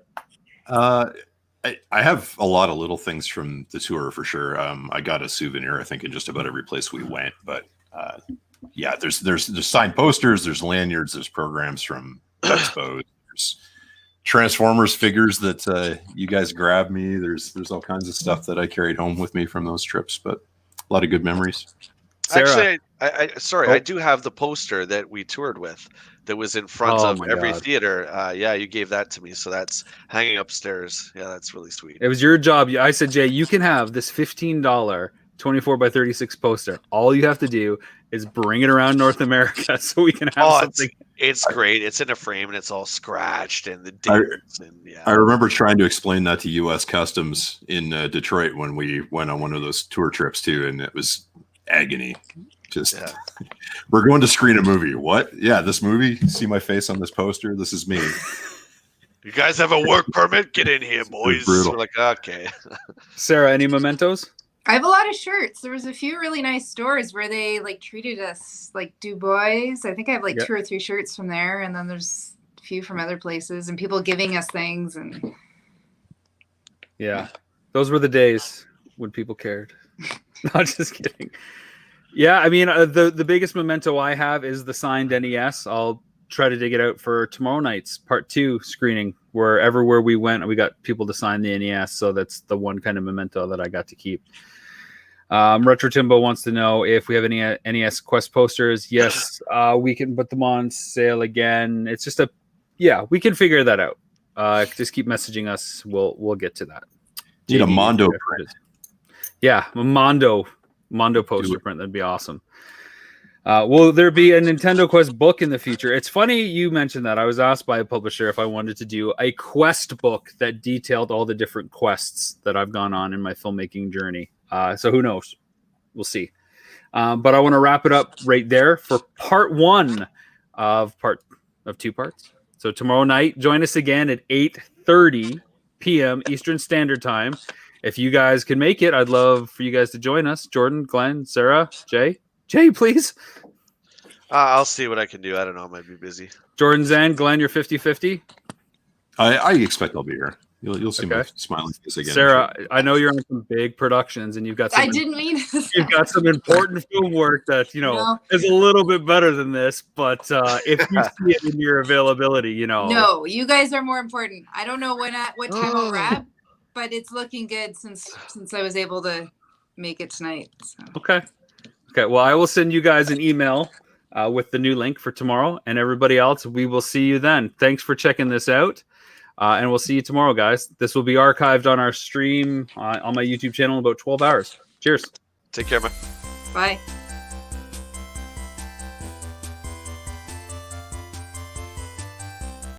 I have a lot of little things from the tour for sure. I got a souvenir, I think, in just about every place we went. But yeah, there's signed posters, there's lanyards, there's programs from Expo, there's Transformers figures that you guys grabbed me. There's all kinds of stuff that I carried home with me from those trips. But a lot of good memories. Sarah. Actually, I do have the poster that we toured with that was in front of every theater. Yeah, you gave that to me, so that's hanging upstairs. Yeah, that's really sweet. It was your job. I said, Jay, you can have this $15 24 by 36 poster. All you have to do is bring it around North America so we can have something. It's great. It's in a frame and it's all scratched and the dates. I remember trying to explain that to U.S. Customs in Detroit when we went on one of those tour trips too, and it was agony. Just we're going to screen a movie. What? Yeah, this movie. See my face on this poster. This is me. You guys have a work permit? Get in here, boys. We're like, okay. Sarah, any mementos? I have a lot of shirts. There was a few really nice stores where they like treated us like Du Bois. I think I have like 2 or 3 shirts from there, and then there's a few from other places, and people giving us things. And yeah, those were the days when people cared. Not just kidding. Yeah, I mean, the biggest memento I have is the signed NES. I'll try to dig it out for tomorrow night's part 2 screening. Where we went, we got people to sign the NES, so that's the one kind of memento that I got to keep. Retro Timbo wants to know if we have any NES Quest posters. Yes, we can put them on sale again. It's just we can figure that out. Just keep messaging us. We'll get to that. Need a Mondo print. Yeah, a Mondo poster print. That'd be awesome. Will there be a Nintendo Quest book in the future? It's funny you mentioned that. I was asked by a publisher if I wanted to do a quest book that detailed all the different quests that I've gone on in my filmmaking journey. So who knows? We'll see. But I want to wrap it up right there for part 1 of 2 parts. So tomorrow night, join us again at 8:30 p.m. Eastern Standard Time. If you guys can make it, I'd love for you guys to join us. Jordan, Glenn, Sarah, Jay, please. I'll see what I can do. I don't know. I might be busy. Jordan, Zan, Glenn, you're 50-50? I expect I'll be here. You'll see my smiling face again. Sarah, I know you're on some big productions, and you've got some. I didn't mean to say you've got some important film work that is a little bit better than this. But if you see it in your availability, No, you guys are more important. I don't know what time I'll wrap, but it's looking good since I was able to make it tonight. So. Okay. Well, I will send you guys an email with the new link for tomorrow, and everybody else, we will see you then. Thanks for checking this out. And we'll see you tomorrow, guys. This will be archived on our stream on my YouTube channel in about 12 hours. Cheers. Take care, man. Bye.